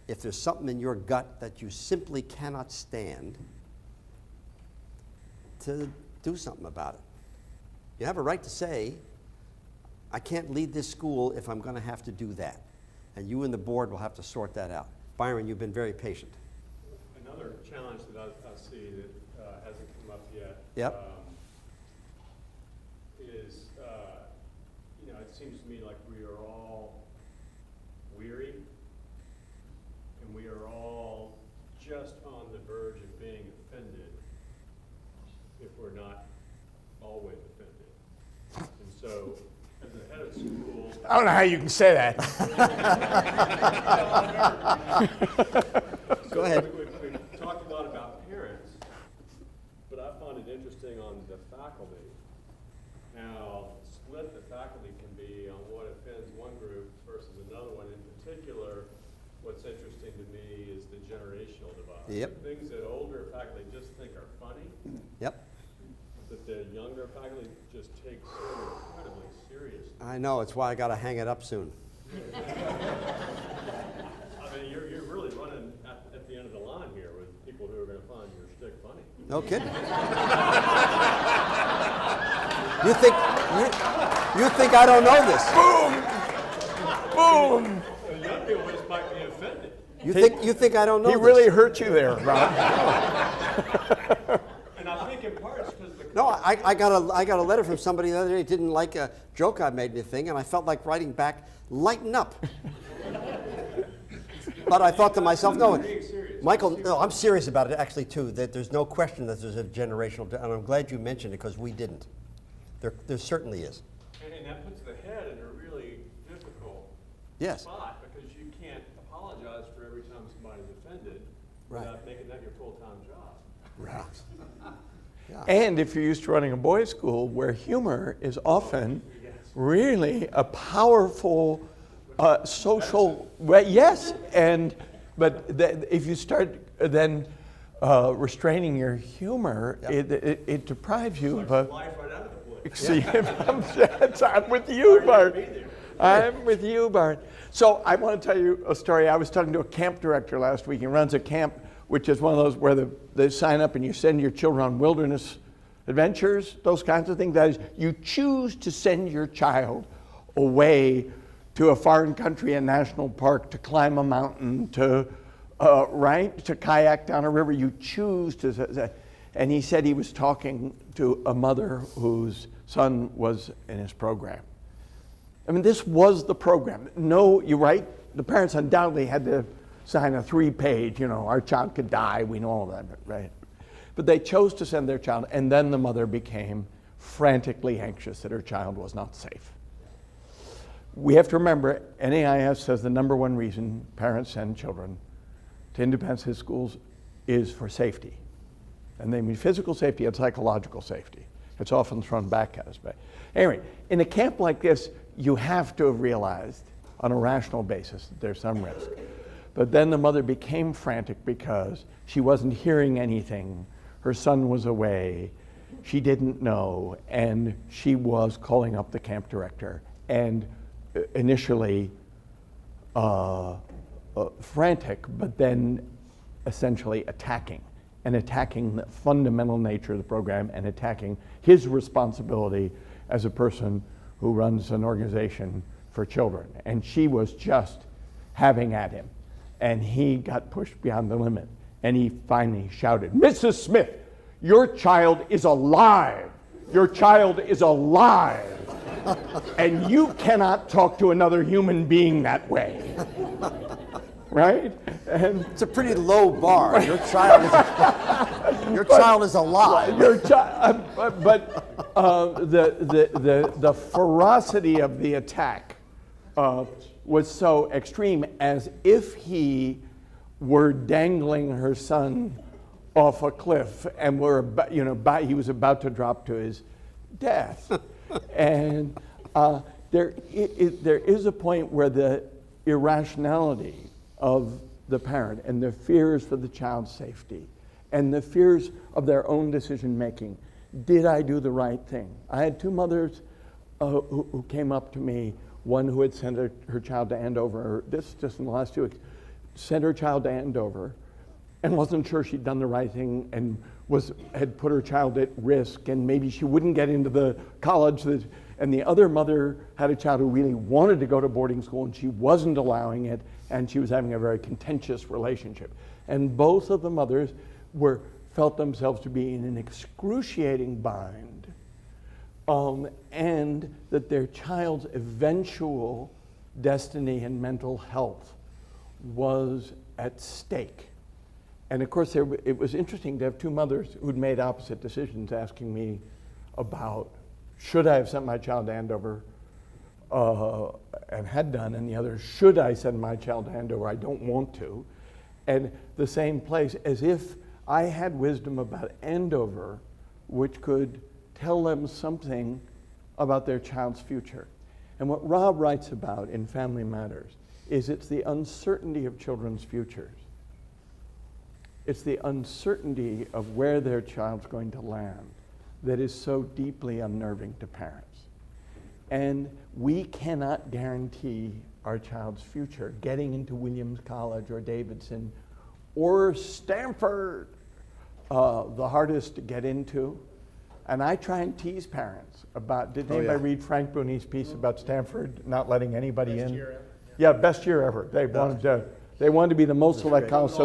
if there's something in your gut that you simply cannot stand, to do something about it. You have a right to say, I can't lead this school if I'm going to have to do that. And you and the board will have to sort that out. Byron, you've been very patient. Another challenge that I see that hasn't come up yet. Yep. Is, it seems to me like we are all weary, and we are all just on the verge of being offended if we're not always offended. And so, as the head of school, I don't know how you can say that. Go ahead. We've talked a lot about parents, but I find it interesting on the faculty. Now, split the faculty can be on what offends one group versus another one. In particular, what's interesting to me is the generational divide. Yep. Things that older faculty just think are funny, Yep. that the younger faculty just take so incredibly seriously. I know, it's why I got to hang it up soon. I mean, you're really running at the end of the line here with people who are going to find your shtick funny. No kidding. you think I don't know this? Boom! Boom! The young people just might be offended. You think I don't know He this? really hurt you there, Rob. And I think in part it's because the No, I got a letter from somebody the other day who didn't like a joke I made anything, and I felt like writing back, lighten up. But I thought to myself, no, Michael, no, I'm serious about it actually too, that there's no question that there's a generational, and I'm glad you mentioned it because we didn't. There certainly is. and that puts the head in a really difficult Yes. spot because you can't apologize for every time somebody's offended Right. without making that your full-time job. Right. Yeah. And if you're used to running a boys' school where humor is often really a powerful social, well, yes, but if you start then restraining your humor, Yep. it deprives you of Life a. right out of the blade. See, I'm with you, Bart. I'm with you, Bart. So I want to tell you a story. I was talking to a camp director last week. He runs a camp, which is one of those where they sign up and you send your children on wilderness adventures, those kinds of things. That is, you choose to send your child away to a foreign country, a national park, to climb a mountain, to kayak down a river. You choose to. And he said he was talking to a mother whose son was in his program. I mean, this was the program. No, you're right. The parents undoubtedly had to sign a 3-page, our child could die, we know all that, right? But they chose to send their child, and then the mother became frantically anxious that her child was not safe. We have to remember, NAIS says the number one reason parents send children to independent schools is for safety. And they mean physical safety and psychological safety. It's often thrown back at us. But anyway, in a camp like this, you have to have realized on a rational basis that there's some risk. But then the mother became frantic because she wasn't hearing anything her son was away, she didn't know, and she was calling up the camp director, and initially frantic, but then essentially attacking the fundamental nature of the program and attacking his responsibility as a person who runs an organization for children. And she was just having at him. And he got pushed beyond the limit. And he finally shouted, "Mrs. Smith, your child is alive. Your child is alive. And you cannot talk to another human being that way." Right? And It's a pretty low bar. Your child is alive. your child, but the ferocity of the attack was so extreme, as if he were dangling her son off a cliff and he was about to drop to his death. And there is a point where the irrationality of the parent and their fears for the child's safety and the fears of their own decision making. Did I do the right thing? I had two mothers who came up to me, one who had sent her child to Andover, this just in the last 2 weeks, sent her child to Andover and wasn't sure she'd done the right thing and had put her child at risk, and maybe she wouldn't get into the college. And the other mother had a child who really wanted to go to boarding school and she wasn't allowing it, and she was having a very contentious relationship. And both of the mothers felt themselves to be in an excruciating bind, and that their child's eventual destiny and mental health was at stake. And of course, it was interesting to have two mothers who'd made opposite decisions asking me about, should I have sent my child to Andover, and had done, and the other, should I send my child to Andover? I don't want to. And the same place, as if I had wisdom about Andover, which could tell them something about their child's future. And what Rob writes about in Family Matters is it's the uncertainty of children's futures. It's the uncertainty of where their child's going to land that is so deeply unnerving to parents. And we cannot guarantee our child's future getting into Williams College or Davidson or Stanford, the hardest to get into. And I try and tease parents about, did anybody read Frank Bruni's piece about Stanford not letting anybody in? Year ever. Yeah, best year ever. They wanted to be the most select college, so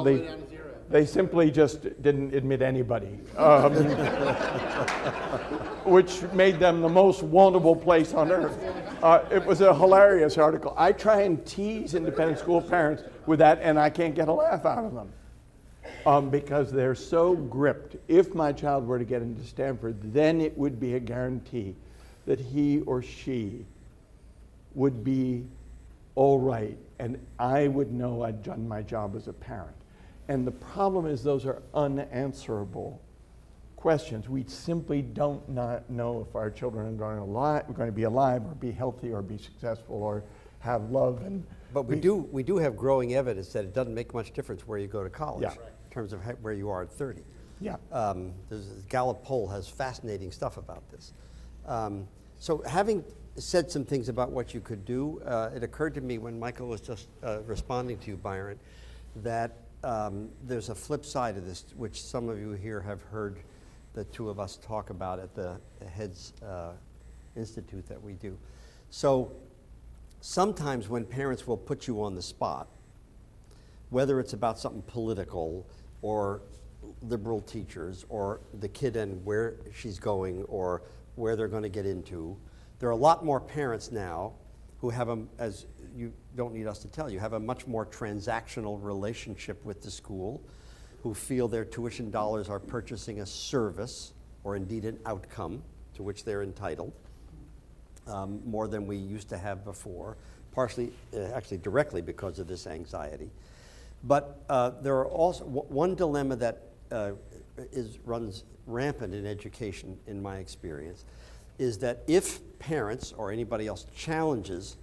they simply just didn't admit anybody, which made them the most wantable place on earth. It was a hilarious article. I try and tease independent school parents with that, and I can't get a laugh out of them because they're so gripped. If my child were to get into Stanford, then it would be a guarantee that he or she would be all right, and I would know I'd done my job as a parent. And the problem is those are unanswerable questions. We simply don't not know if our children are going to be alive or be healthy or be successful or have love. But we do have growing evidence that it doesn't make much difference where you go to college in terms of where you are at 30. Yeah. The Gallup poll has fascinating stuff about this. So having said some things about what you could do, it occurred to me when Michael was just responding to you, Byron, that there's a flip side of this, which some of you here have heard the two of us talk about at the Heads Institute that we do. So sometimes when parents will put you on the spot, whether it's about something political or liberal teachers or the kid and where she's going or where they're going to get into, there are a lot more parents now who have, as you don't need us to tell you, have a much more transactional relationship with the school, who feel their tuition dollars are purchasing a service or indeed an outcome to which they're entitled, more than we used to have before, partially, actually directly because of this anxiety. But there are also, one dilemma that runs rampant in education, in my experience, is that if parents or anybody else challenges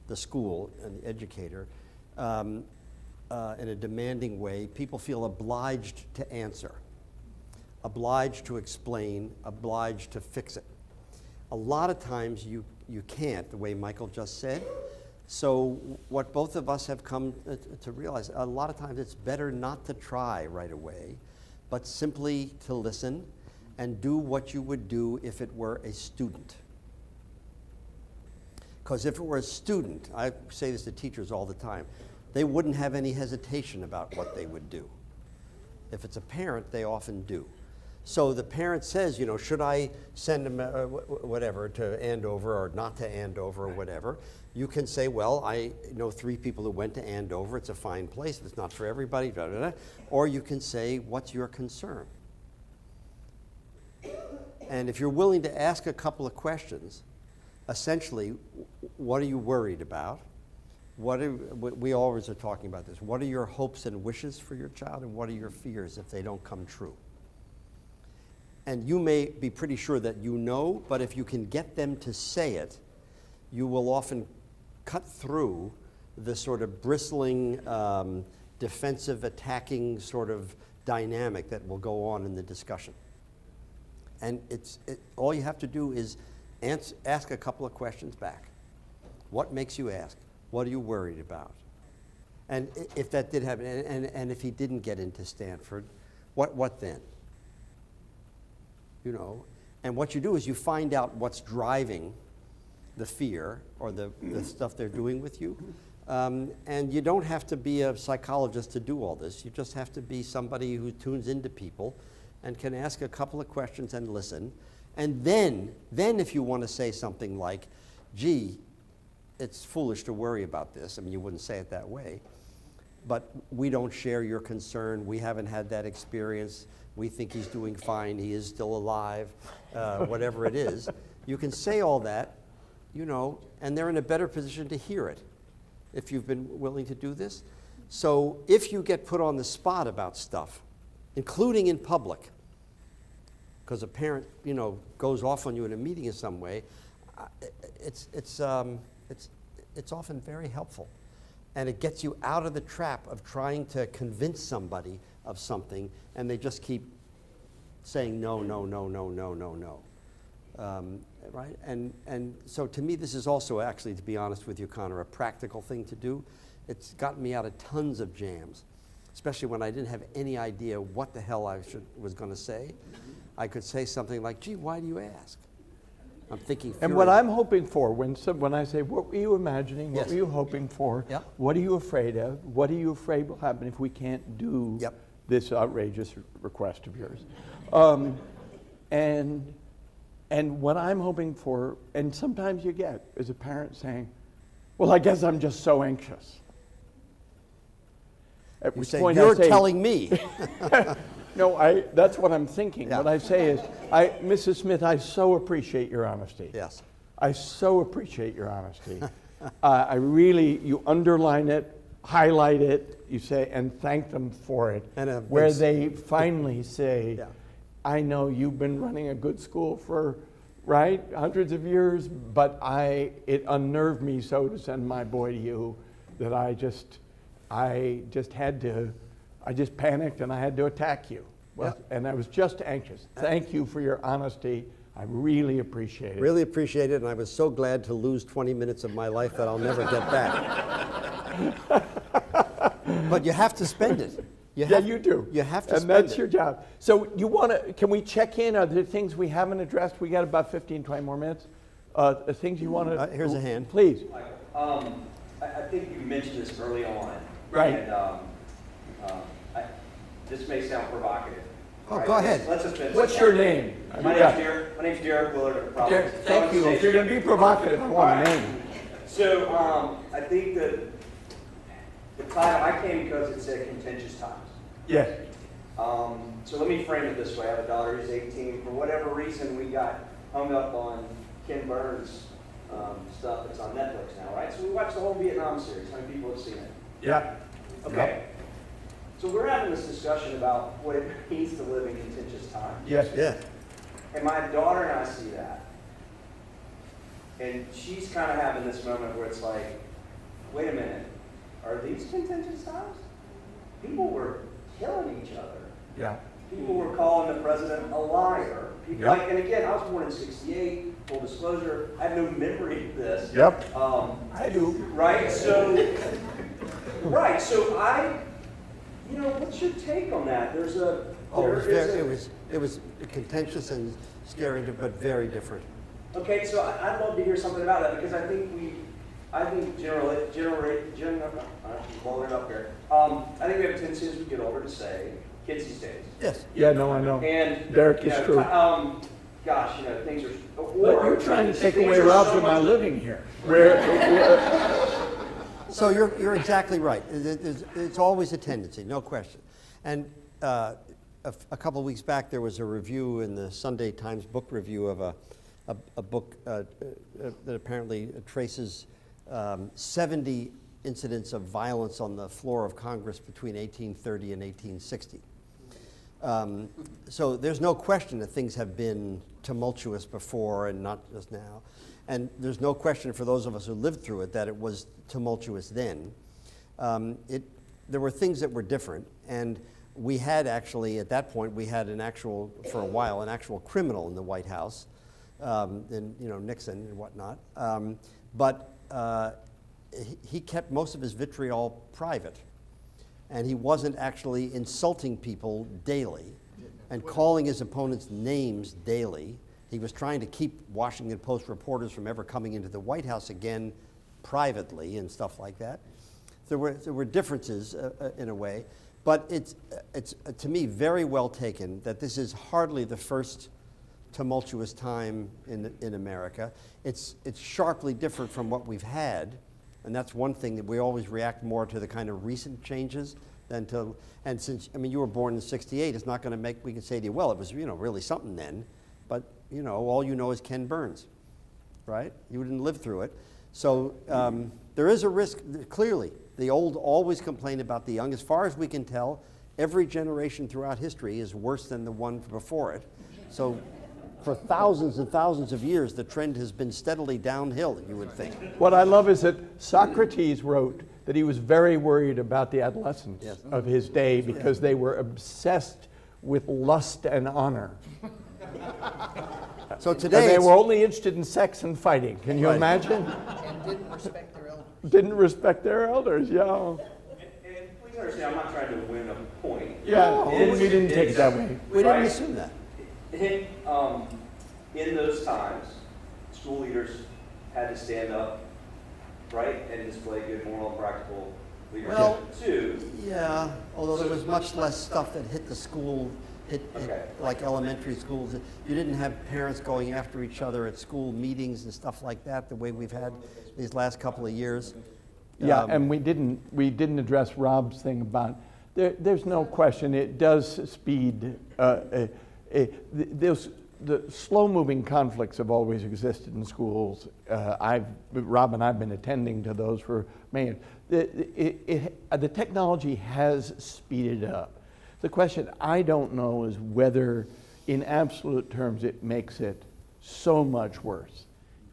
the school and the educator in a demanding way, people feel obliged to answer. obliged to explain, obliged to fix it. A lot of times you can't, the way Michael just said. So what both of us have come to realize, a lot of times it's better not to try right away, but simply to listen and do what you would do if it were a student. Because if it were a student, I say this to teachers all the time, they wouldn't have any hesitation about what they would do. If it's a parent, they often do. So the parent says, you know, should I send them whatever to Andover or not to Andover or whatever? You can say, well, I know 3 people who went to Andover. It's a fine place. It's not for everybody. Da, da, da. Or you can say, what's your concern? And if you're willing to ask a couple of questions, essentially, what are you worried about? We always are talking about this. What are your hopes and wishes for your child, and what are your fears if they don't come true? And you may be pretty sure that you know, but if you can get them to say it, you will often cut through the sort of bristling, defensive, attacking sort of dynamic that will go on in the discussion. And all you have to do is ask a couple of questions back. What makes you ask? What are you worried about? And if that did happen, and if he didn't get into Stanford, what then? You know, and what you do is you find out what's driving the fear or the stuff they're doing with you. And you don't have to be a psychologist to do all this. You just have to be somebody who tunes into people and can ask a couple of questions and listen. And then if you want to say something like, gee, it's foolish to worry about this. I mean, you wouldn't say it that way. But we don't share your concern. We haven't had that experience. We think he's doing fine. He is still alive, whatever it is. You can say all that, you know, and they're in a better position to hear it if you've been willing to do this. So if you get put on the spot about stuff, including in public, because a parent, you know, goes off on you in a meeting in some way, it's often very helpful. And it gets you out of the trap of trying to convince somebody of something, and they just keep saying no, no, no, no, no, no, no. Right? And so to me, this is also actually, to be honest with you, Connor, a practical thing to do. It's gotten me out of tons of jams, especially when I didn't have any idea what the hell I was going to say. I could say something like, gee, why do you ask? I'm thinking. And what I'm hoping for, when I say, what were you imagining? What were you hoping for? Yep. What are you afraid of? What are you afraid will happen if we can't do this outrageous request of yours? And what I'm hoping for, and sometimes you get, is a parent saying, well, I guess I'm just so anxious. At which point you're I say, telling me. No, that's what I'm thinking. Yeah. What I say is, Mrs. Smith, I so appreciate your honesty. Yes. I so appreciate your honesty. You underline it, highlight it, you say, and thank them for it. And where they finally say, yeah. I know you've been running a good school for, hundreds of years, but it unnerved me so to send my boy to you that I just panicked and I had to attack you. Well, and I was just anxious. Thank you for your honesty. I really appreciate it. Really appreciate it, and I was so glad to lose 20 minutes of my life that I'll never get back. But you have to spend it. You do. You have to and spend that's it. your job. So can we check in? Are there things we haven't addressed? We got about 15, 20 more minutes. Things you want to... Here's a hand. Please. I think you mentioned this early on. Right. And this may sound provocative. Oh, go ahead. Let's just finish. What's your name? My name's Derek Willard. Thank you. If you're going to be provocative, I want a name. So I think that the title, I came because it said Contentious Times. Yes. So let me frame it this way. I have a daughter who's 18. For whatever reason, we got hung up on Ken Burns' stuff that's on Netflix now, right? So we watched the whole Vietnam series. How many people have seen it? Yeah. Okay. So we're having this discussion about what it means to live in contentious times. Yes. Yeah. And my daughter and I see that. And she's kind of having this moment where it's like, wait a minute, are these contentious times? People were killing each other. Yeah. People were calling the president a liar. People, Yep. like, and again, I was born in '68, full disclosure, I have no memory of this. Yep. I do. Right, so what's your take on that? There's a, Oh, there is a- it was contentious and scary, but very different. Okay, so I'd love to hear something about that, because I think blowing it up here. I think we have a tendency as we get older to say, kids these days. Yes. Yeah, no, I know. And, Derek, you it's know, true. Gosh, things are, But you're trying to take things away are Rob so from my much- living here. Where, So you're exactly right. It's always a tendency, no question. And a couple of weeks back, there was a review in the Sunday Times book review of a book that apparently traces 70 incidents of violence on the floor of Congress between 1830 and 1860. So there's no question that things have been tumultuous before and not just now. And there's no question for those of us who lived through it that it was tumultuous then. There were things that were different, and we had actually, at that point, we had for a while, an actual criminal in the White House, and Nixon and whatnot. But he kept most of his vitriol private, and he wasn't actually insulting people daily and calling his opponents names daily. He was trying to keep Washington Post reporters from ever coming into the White House again privately and stuff like that. There were differences in a way, but it's to me very well taken that this is hardly the first tumultuous time in America. It's sharply different from what we've had, and that's one thing that we always react more to the kind of recent changes than to. And since you were born in '68, it's not going to make. We can say to you, well, it was really something then, but all you know is Ken Burns, right? You didn't live through it, so there is a risk. Clearly, the old always complain about the young. As far as we can tell, every generation throughout history is worse than the one before it. So for thousands and thousands of years, the trend has been steadily downhill, you would think. what I love is that Socrates wrote that he was very worried about the adolescents Yes. of his day because they were obsessed with lust and honor. So And today, they it's- were only interested in sex and fighting. Can you Right. imagine? And didn't respect their elders. Didn't respect their elders, yeah. And please understand, I'm not trying to win a point. Yeah, we didn't take it that way. we didn't Right. assume that. In those times, school leaders had to stand up, right, and display good moral and practical leadership Well, too. Yeah, although there was much less stuff that hit the school, Okay. like elementary schools. You didn't have parents going after each other at school meetings and stuff like that, the way we've had these last couple of years. Yeah, Um, and we didn't address Rob's thing about, there's no question, it does speed, the slow-moving conflicts have always existed in schools. Rob and I've been attending to those for many years. The technology has speeded up. The question I don't know is whether, in absolute terms, it makes it so much worse.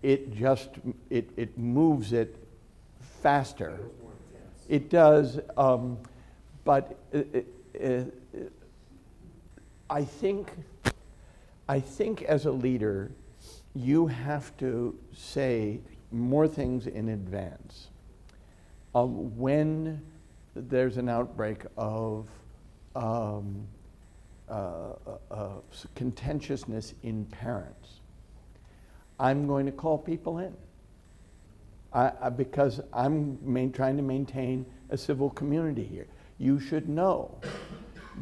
It just, it moves it faster. It does, but I think as a leader, you have to say more things in advance. When there's an outbreak of contentiousness in parents, I'm going to call people in. Because I'm trying to maintain a civil community here. You should know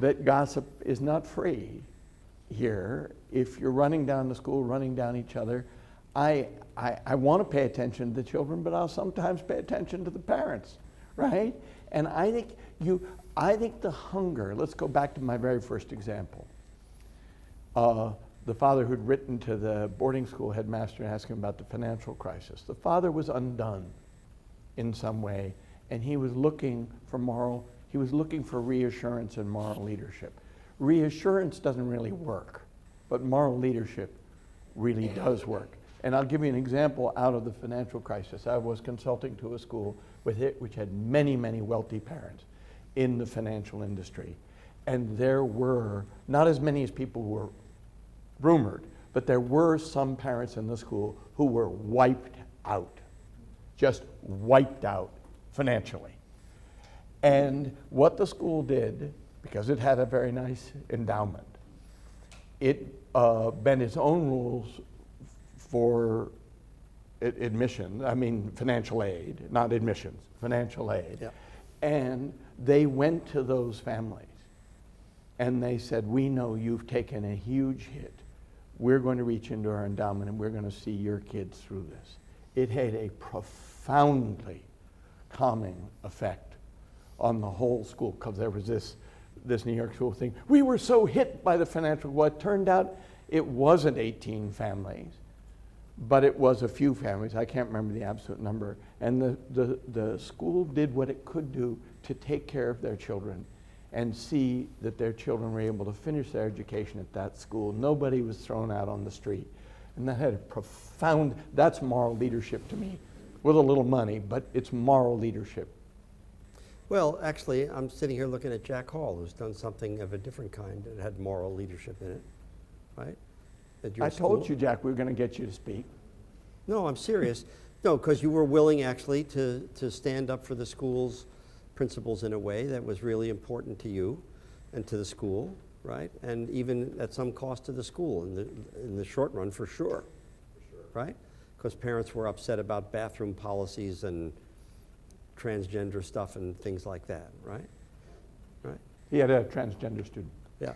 that gossip is not free here. If you're running down the school, running down each other, I want to pay attention to the children, but I'll sometimes pay attention to the parents, right? And I think the hunger, let's go back to my very first example. The father who'd written to the boarding school headmaster and asked him about the financial crisis. The father was undone in some way, and he was looking for reassurance and moral leadership. Reassurance doesn't really work, but moral leadership really does work. And I'll give you an example out of the financial crisis. I was consulting to a school which had many, many wealthy parents in the financial industry. And there were, not as many as people were rumored, but there were some parents in the school who were wiped out, just wiped out financially. And what the school did, because it had a very nice endowment, it bent its own rules for admission, I mean financial aid, not admissions, financial aid. Yep. And they went to those families and they said, we know you've taken a huge hit. We're going to reach into our endowment and we're going to see your kids through this. It had a profoundly calming effect on the whole school, because there was this New York school thing. We were so hit by the financial, well, it turned out it wasn't 18 families, but it was a few families. I can't remember the absolute number. And the school did what it could do to take care of their children and see that their children were able to finish their education at that school. Nobody was thrown out on the street. And that had a profound, that's moral leadership to me, with a little money, but it's moral leadership. Well, actually, I'm sitting here looking at Jack Hall, who's done something of a different kind that had moral leadership in it, right? At your I told school. you, Jack, we were going to get you to speak. No, I'm serious. No, because you were willing actually to stand up for the school's principles in a way that was really important to you and to the school, right? And even at some cost to the school in the short run, for sure. Right? Because parents were upset about bathroom policies and transgender stuff and things like that, right? Right? He had a transgender student. Yeah.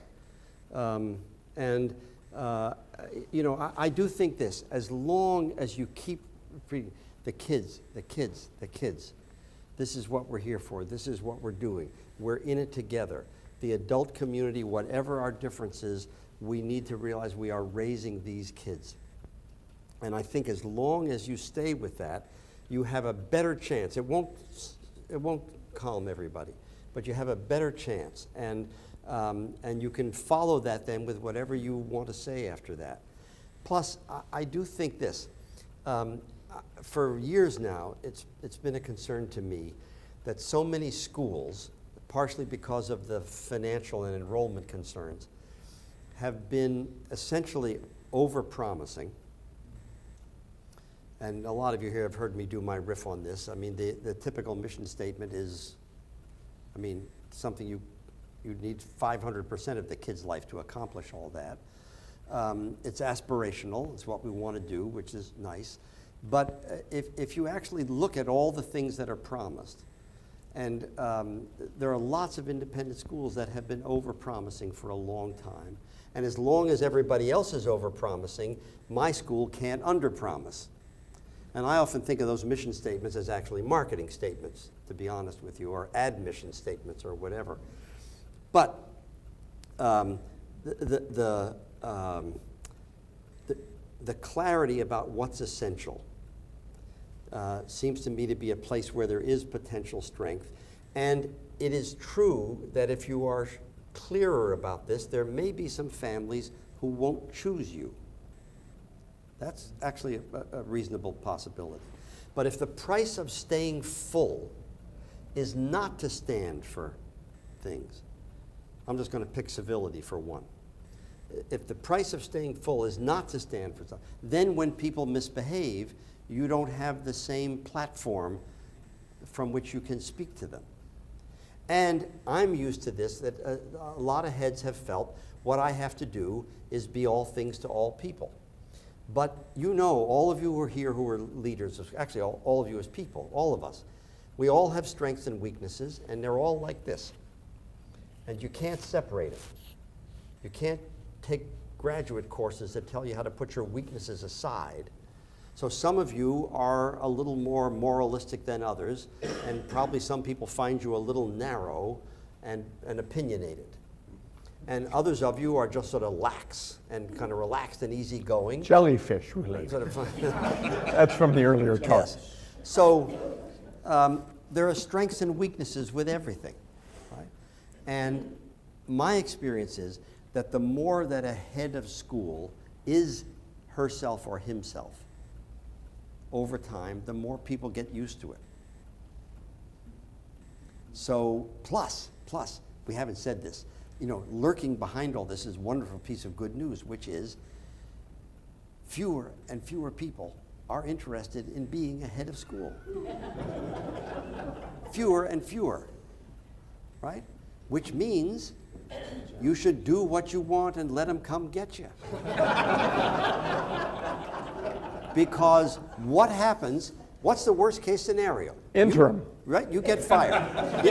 You know, I do think this, as long as you keep repeating, the kids, this is what we're here for, this is what we're doing, we're in it together. The adult community, whatever our differences, we need to realize we are raising these kids. And I think as long as you stay with that, you have a better chance. It won't calm everybody, but you have a better chance. And you can follow that then with whatever you want to say after that. Plus, I do think this. For years now, it's been a concern to me that so many schools, partially because of the financial and enrollment concerns, have been essentially over-promising. And a lot of you here have heard me do my riff on this. I mean, the typical mission statement is, I mean, something you need 500% of the kid's life to accomplish all that. It's aspirational. It's what we want to do, which is nice. But if you actually look at all the things that are promised, and there are lots of independent schools that have been over-promising for a long time. And as long as everybody else is over-promising, my school can't under-promise. And I often think of those mission statements as actually marketing statements, to be honest with you, or admission statements or whatever. But the clarity about what's essential seems to me to be a place where there is potential strength. And it is true that if you are clearer about this, there may be some families who won't choose you. That's actually a reasonable possibility. But if the price of staying full is not to stand for things, I'm just going to pick civility for one. If the price of staying full is not to stand for something, then when people misbehave, you don't have the same platform from which you can speak to them. And I'm used to this, that a lot of heads have felt what I have to do is be all things to all people. But you know, all of you who are here who are leaders, actually all of you as people, all of us, we all have strengths and weaknesses, and they're all like this. And you can't separate them. You can't take graduate courses that tell you how to put your weaknesses aside. So some of you are a little more moralistic than others, and probably some people find you a little narrow and opinionated. And others of you are just sort of lax and kind of relaxed and easygoing. Jellyfish, really. Sort of That's from the earlier talk. Yes. So there are strengths and weaknesses with everything, right? And my experience is that the more that a head of school is herself or himself, over time, the more people get used to it. So, plus, we haven't said this, lurking behind all this is a wonderful piece of good news, which is fewer and fewer people are interested in being a head of school. Fewer and fewer, right? Which means you should do what you want and let them come get you. Because what happens, what's the worst case scenario? Interim. Right? You get fired.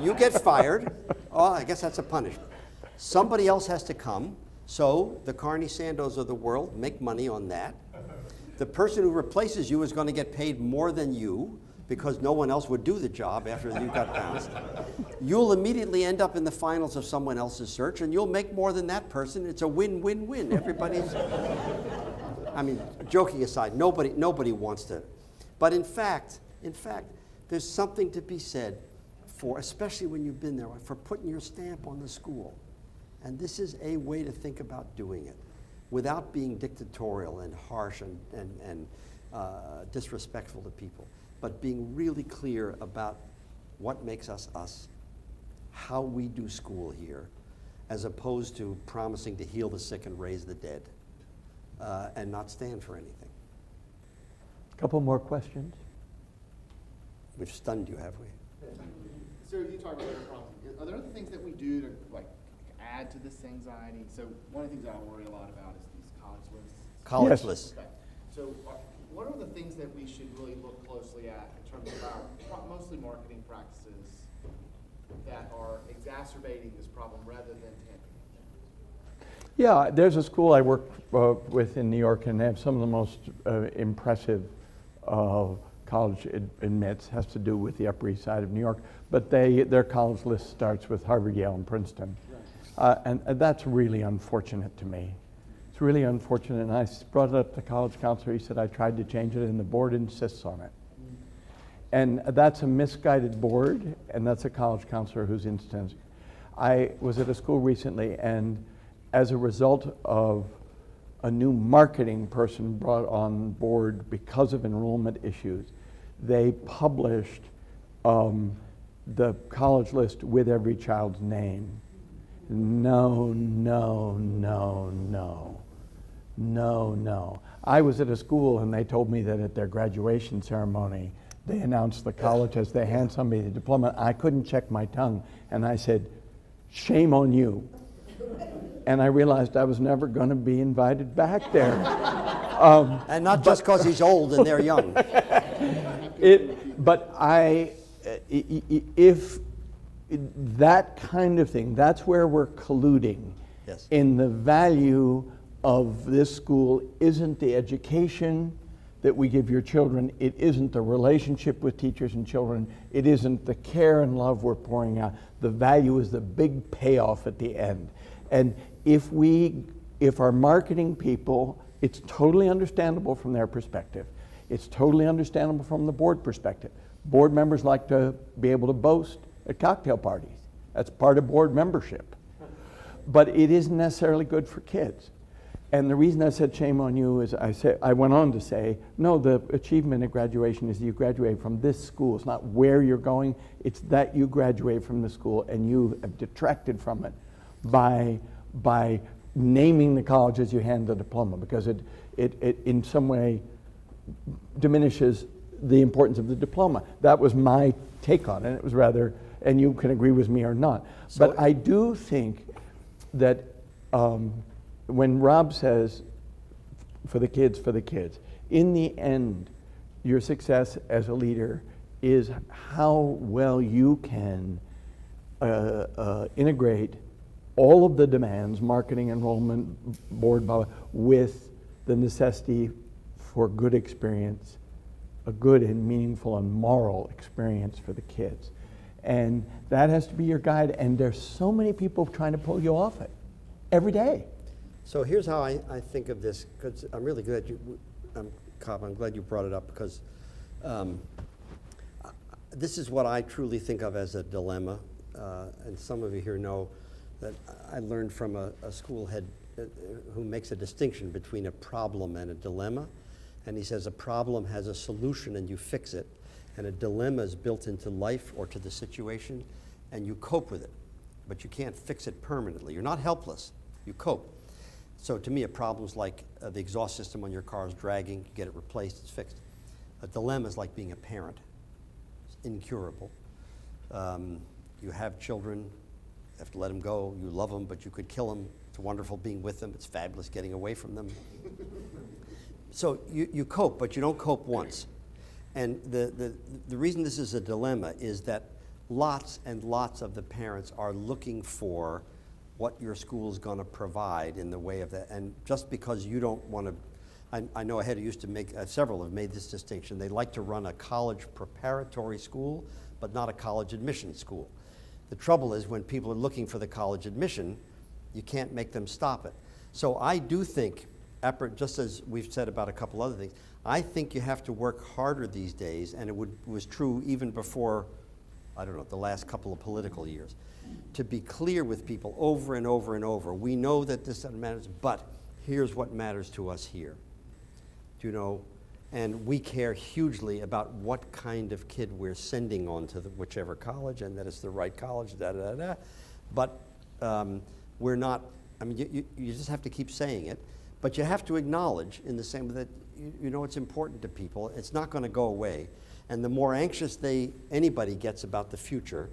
You get fired. Oh, I guess that's a punishment. Somebody else has to come. So the Carney Sandos of the world make money on that. The person who replaces you is going to get paid more than you because no one else would do the job after you got bounced. You'll immediately end up in the finals of someone else's search, and you'll make more than that person. It's a win-win-win. Everybody's... I mean, joking aside, nobody wants to. But in fact, there's something to be said for, especially when you've been there, for putting your stamp on the school. And this is a way to think about doing it without being dictatorial and harsh and disrespectful to people, but being really clear about what makes us us, how we do school here, as opposed to promising to heal the sick and raise the dead, and not stand for anything. Couple more questions? We've stunned you, have we? So you talk about the problem. Are there other things that we do to add to this anxiety? So one of the things I worry a lot about is these college lists. College Yes. lists. Okay. So what are the things that we should really look closely at in terms of our mostly marketing practices that are exacerbating this problem rather than tamping it down? Yeah, there's a school I work with in New York, and they have some of the most impressive college admits, has to do with the Upper East Side of New York, but their college list starts with Harvard, Yale, and Princeton. And that's really unfortunate to me. It's really unfortunate, and I brought it up to the college counselor. He said, I tried to change it, and the board insists on it. And that's a misguided board, and that's a college counselor whose instance. I was at a school recently, and as a result of a new marketing person brought on board because of enrollment issues, they published the college list with every child's name. No. I was at a school and they told me that at their graduation ceremony, they announced the college as they hand somebody the diploma. I couldn't check my tongue, and I said, shame on you. And I realized I was never going to be invited back there. And not just because he's old and they're young. If that kind of thing, that's where we're colluding. Yes. In the value of this school isn't the education that we give your children, it isn't the relationship with teachers and children, it isn't the care and love we're pouring out. The value is the big payoff at the end. And if our marketing people, it's totally understandable from their perspective. It's totally understandable from the board perspective. Board members like to be able to boast at cocktail parties. That's part of board membership. But it isn't necessarily good for kids. And the reason I said shame on you is I went on to say, no, the achievement at graduation is you graduate from this school. It's not where you're going, it's that you graduate from the school and you have detracted from it by naming the college as you hand the diploma, because it in some way diminishes the importance of the diploma. That was my take on it. It was rather, and you can agree with me or not. So but I do think that when Rob says, for the kids, in the end, your success as a leader is how well you can integrate all of the demands, marketing, enrollment, board, blah, blah, with the necessity for good experience, a good and meaningful and moral experience for the kids. And that has to be your guide, and there's so many people trying to pull you off it every day. So here's how I think of this, because I'm really glad Cobb, I'm glad you brought it up, because this is what I truly think of as a dilemma, and some of you here know that I learned from a school head who makes a distinction between a problem and a dilemma. And he says a problem has a solution and you fix it, and a dilemma is built into life or to the situation and you cope with it. but you can't fix it permanently. You're not helpless, you cope. So to me, a problem's like the exhaust system on your car is dragging, you get it replaced, it's fixed. A dilemma is like being a parent. It's incurable. You have children, you have to let them go, you love them, but you could kill them. It's wonderful being with them, it's fabulous getting away from them. So you cope, but you don't cope once. And the reason this is a dilemma is that lots and lots of the parents are looking for what your school is going to provide in the way of that. And just because you don't want to, I know a head who used to make, several have made this distinction. They like to run a college preparatory school, but not a college admission school. The trouble is when people are looking for the college admission, you can't make them stop it. So I do think, just as we've said about a couple other things, I think you have to work harder these days, and it was true even before, I don't know, the last couple of political years, to be clear with people over and over and over. We know that this matters, but here's what matters to us here. Do you know? And we care hugely about what kind of kid we're sending on to whichever college, and that it's the right college, da-da-da-da. But we're not, I mean, you just have to keep saying it, but you have to acknowledge in the same way that you know it's important to people. It's not going to go away. And the more anxious anybody gets about the future,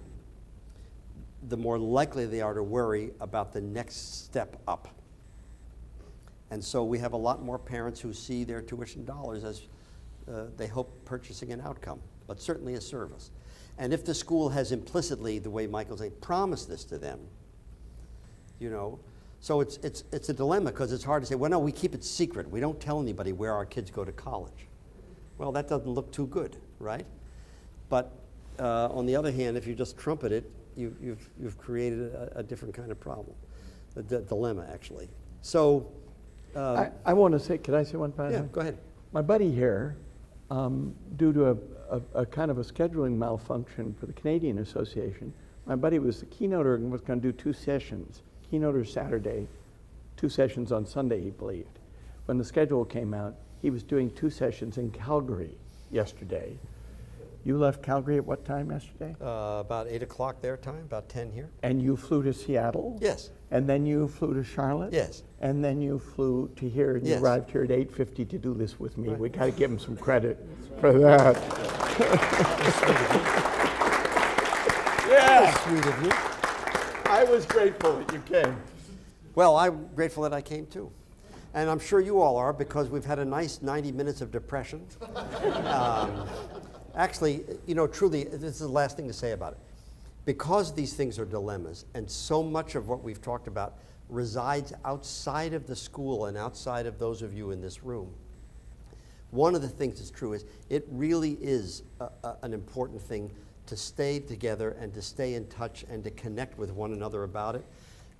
the more likely they are to worry about the next step up. And so we have a lot more parents who see their tuition dollars as they hope purchasing an outcome, but certainly a service. And if the school has implicitly, the way Michael's saying, promised this to them, you know, so it's a dilemma because it's hard to say, well, no, we keep it secret. We don't tell anybody where our kids go to college. Well, that doesn't look too good, right? But on the other hand, if you just trumpet it, you've created a different kind of problem, a dilemma, actually. So I want to say, could I say one final thing? Yeah, go ahead. My buddy here, due to a kind of a scheduling malfunction for the Canadian Association, my buddy was the keynoter and was going to do 2 sessions. Keynoter Saturday, 2 sessions on Sunday, he believed. When the schedule came out, he was doing 2 sessions in Calgary yesterday. You left Calgary at what time yesterday? About 8 o'clock their time, about 10 here. And you flew to Seattle? Yes. And then you flew to Charlotte? Yes. And then you flew to here, and Yes. you arrived here at 8:50 to do this with me. Right. We got to give him some credit for that. Yeah. Sweet of you. I was grateful that you came. Well, I'm grateful that I came too. And I'm sure you all are, because we've had a nice 90 minutes of depression. Actually, you know, truly, this is the last thing to say about it. Because these things are dilemmas, and so much of what we've talked about resides outside of the school and outside of those of you in this room, one of the things that's true is it really is an important thing to stay together and to stay in touch and to connect with one another about it.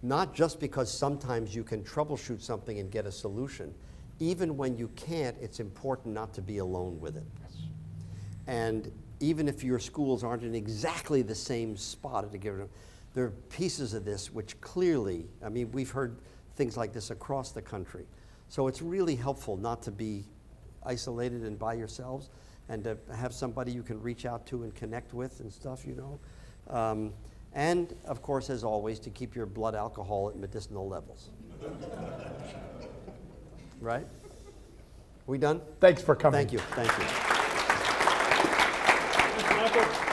Not just because sometimes you can troubleshoot something and get a solution. Even when you can't, it's important not to be alone with it. And even if your schools aren't in exactly the same spot at a given, there are pieces of this which clearly, I mean, we've heard things like this across the country. So it's really helpful not to be isolated and by yourselves, and to have somebody you can reach out to and connect with and stuff, you know. And, of course, as always, to keep your blood alcohol at medicinal levels. Right? We done? Thanks for coming. Thank you. Thank you. Michael.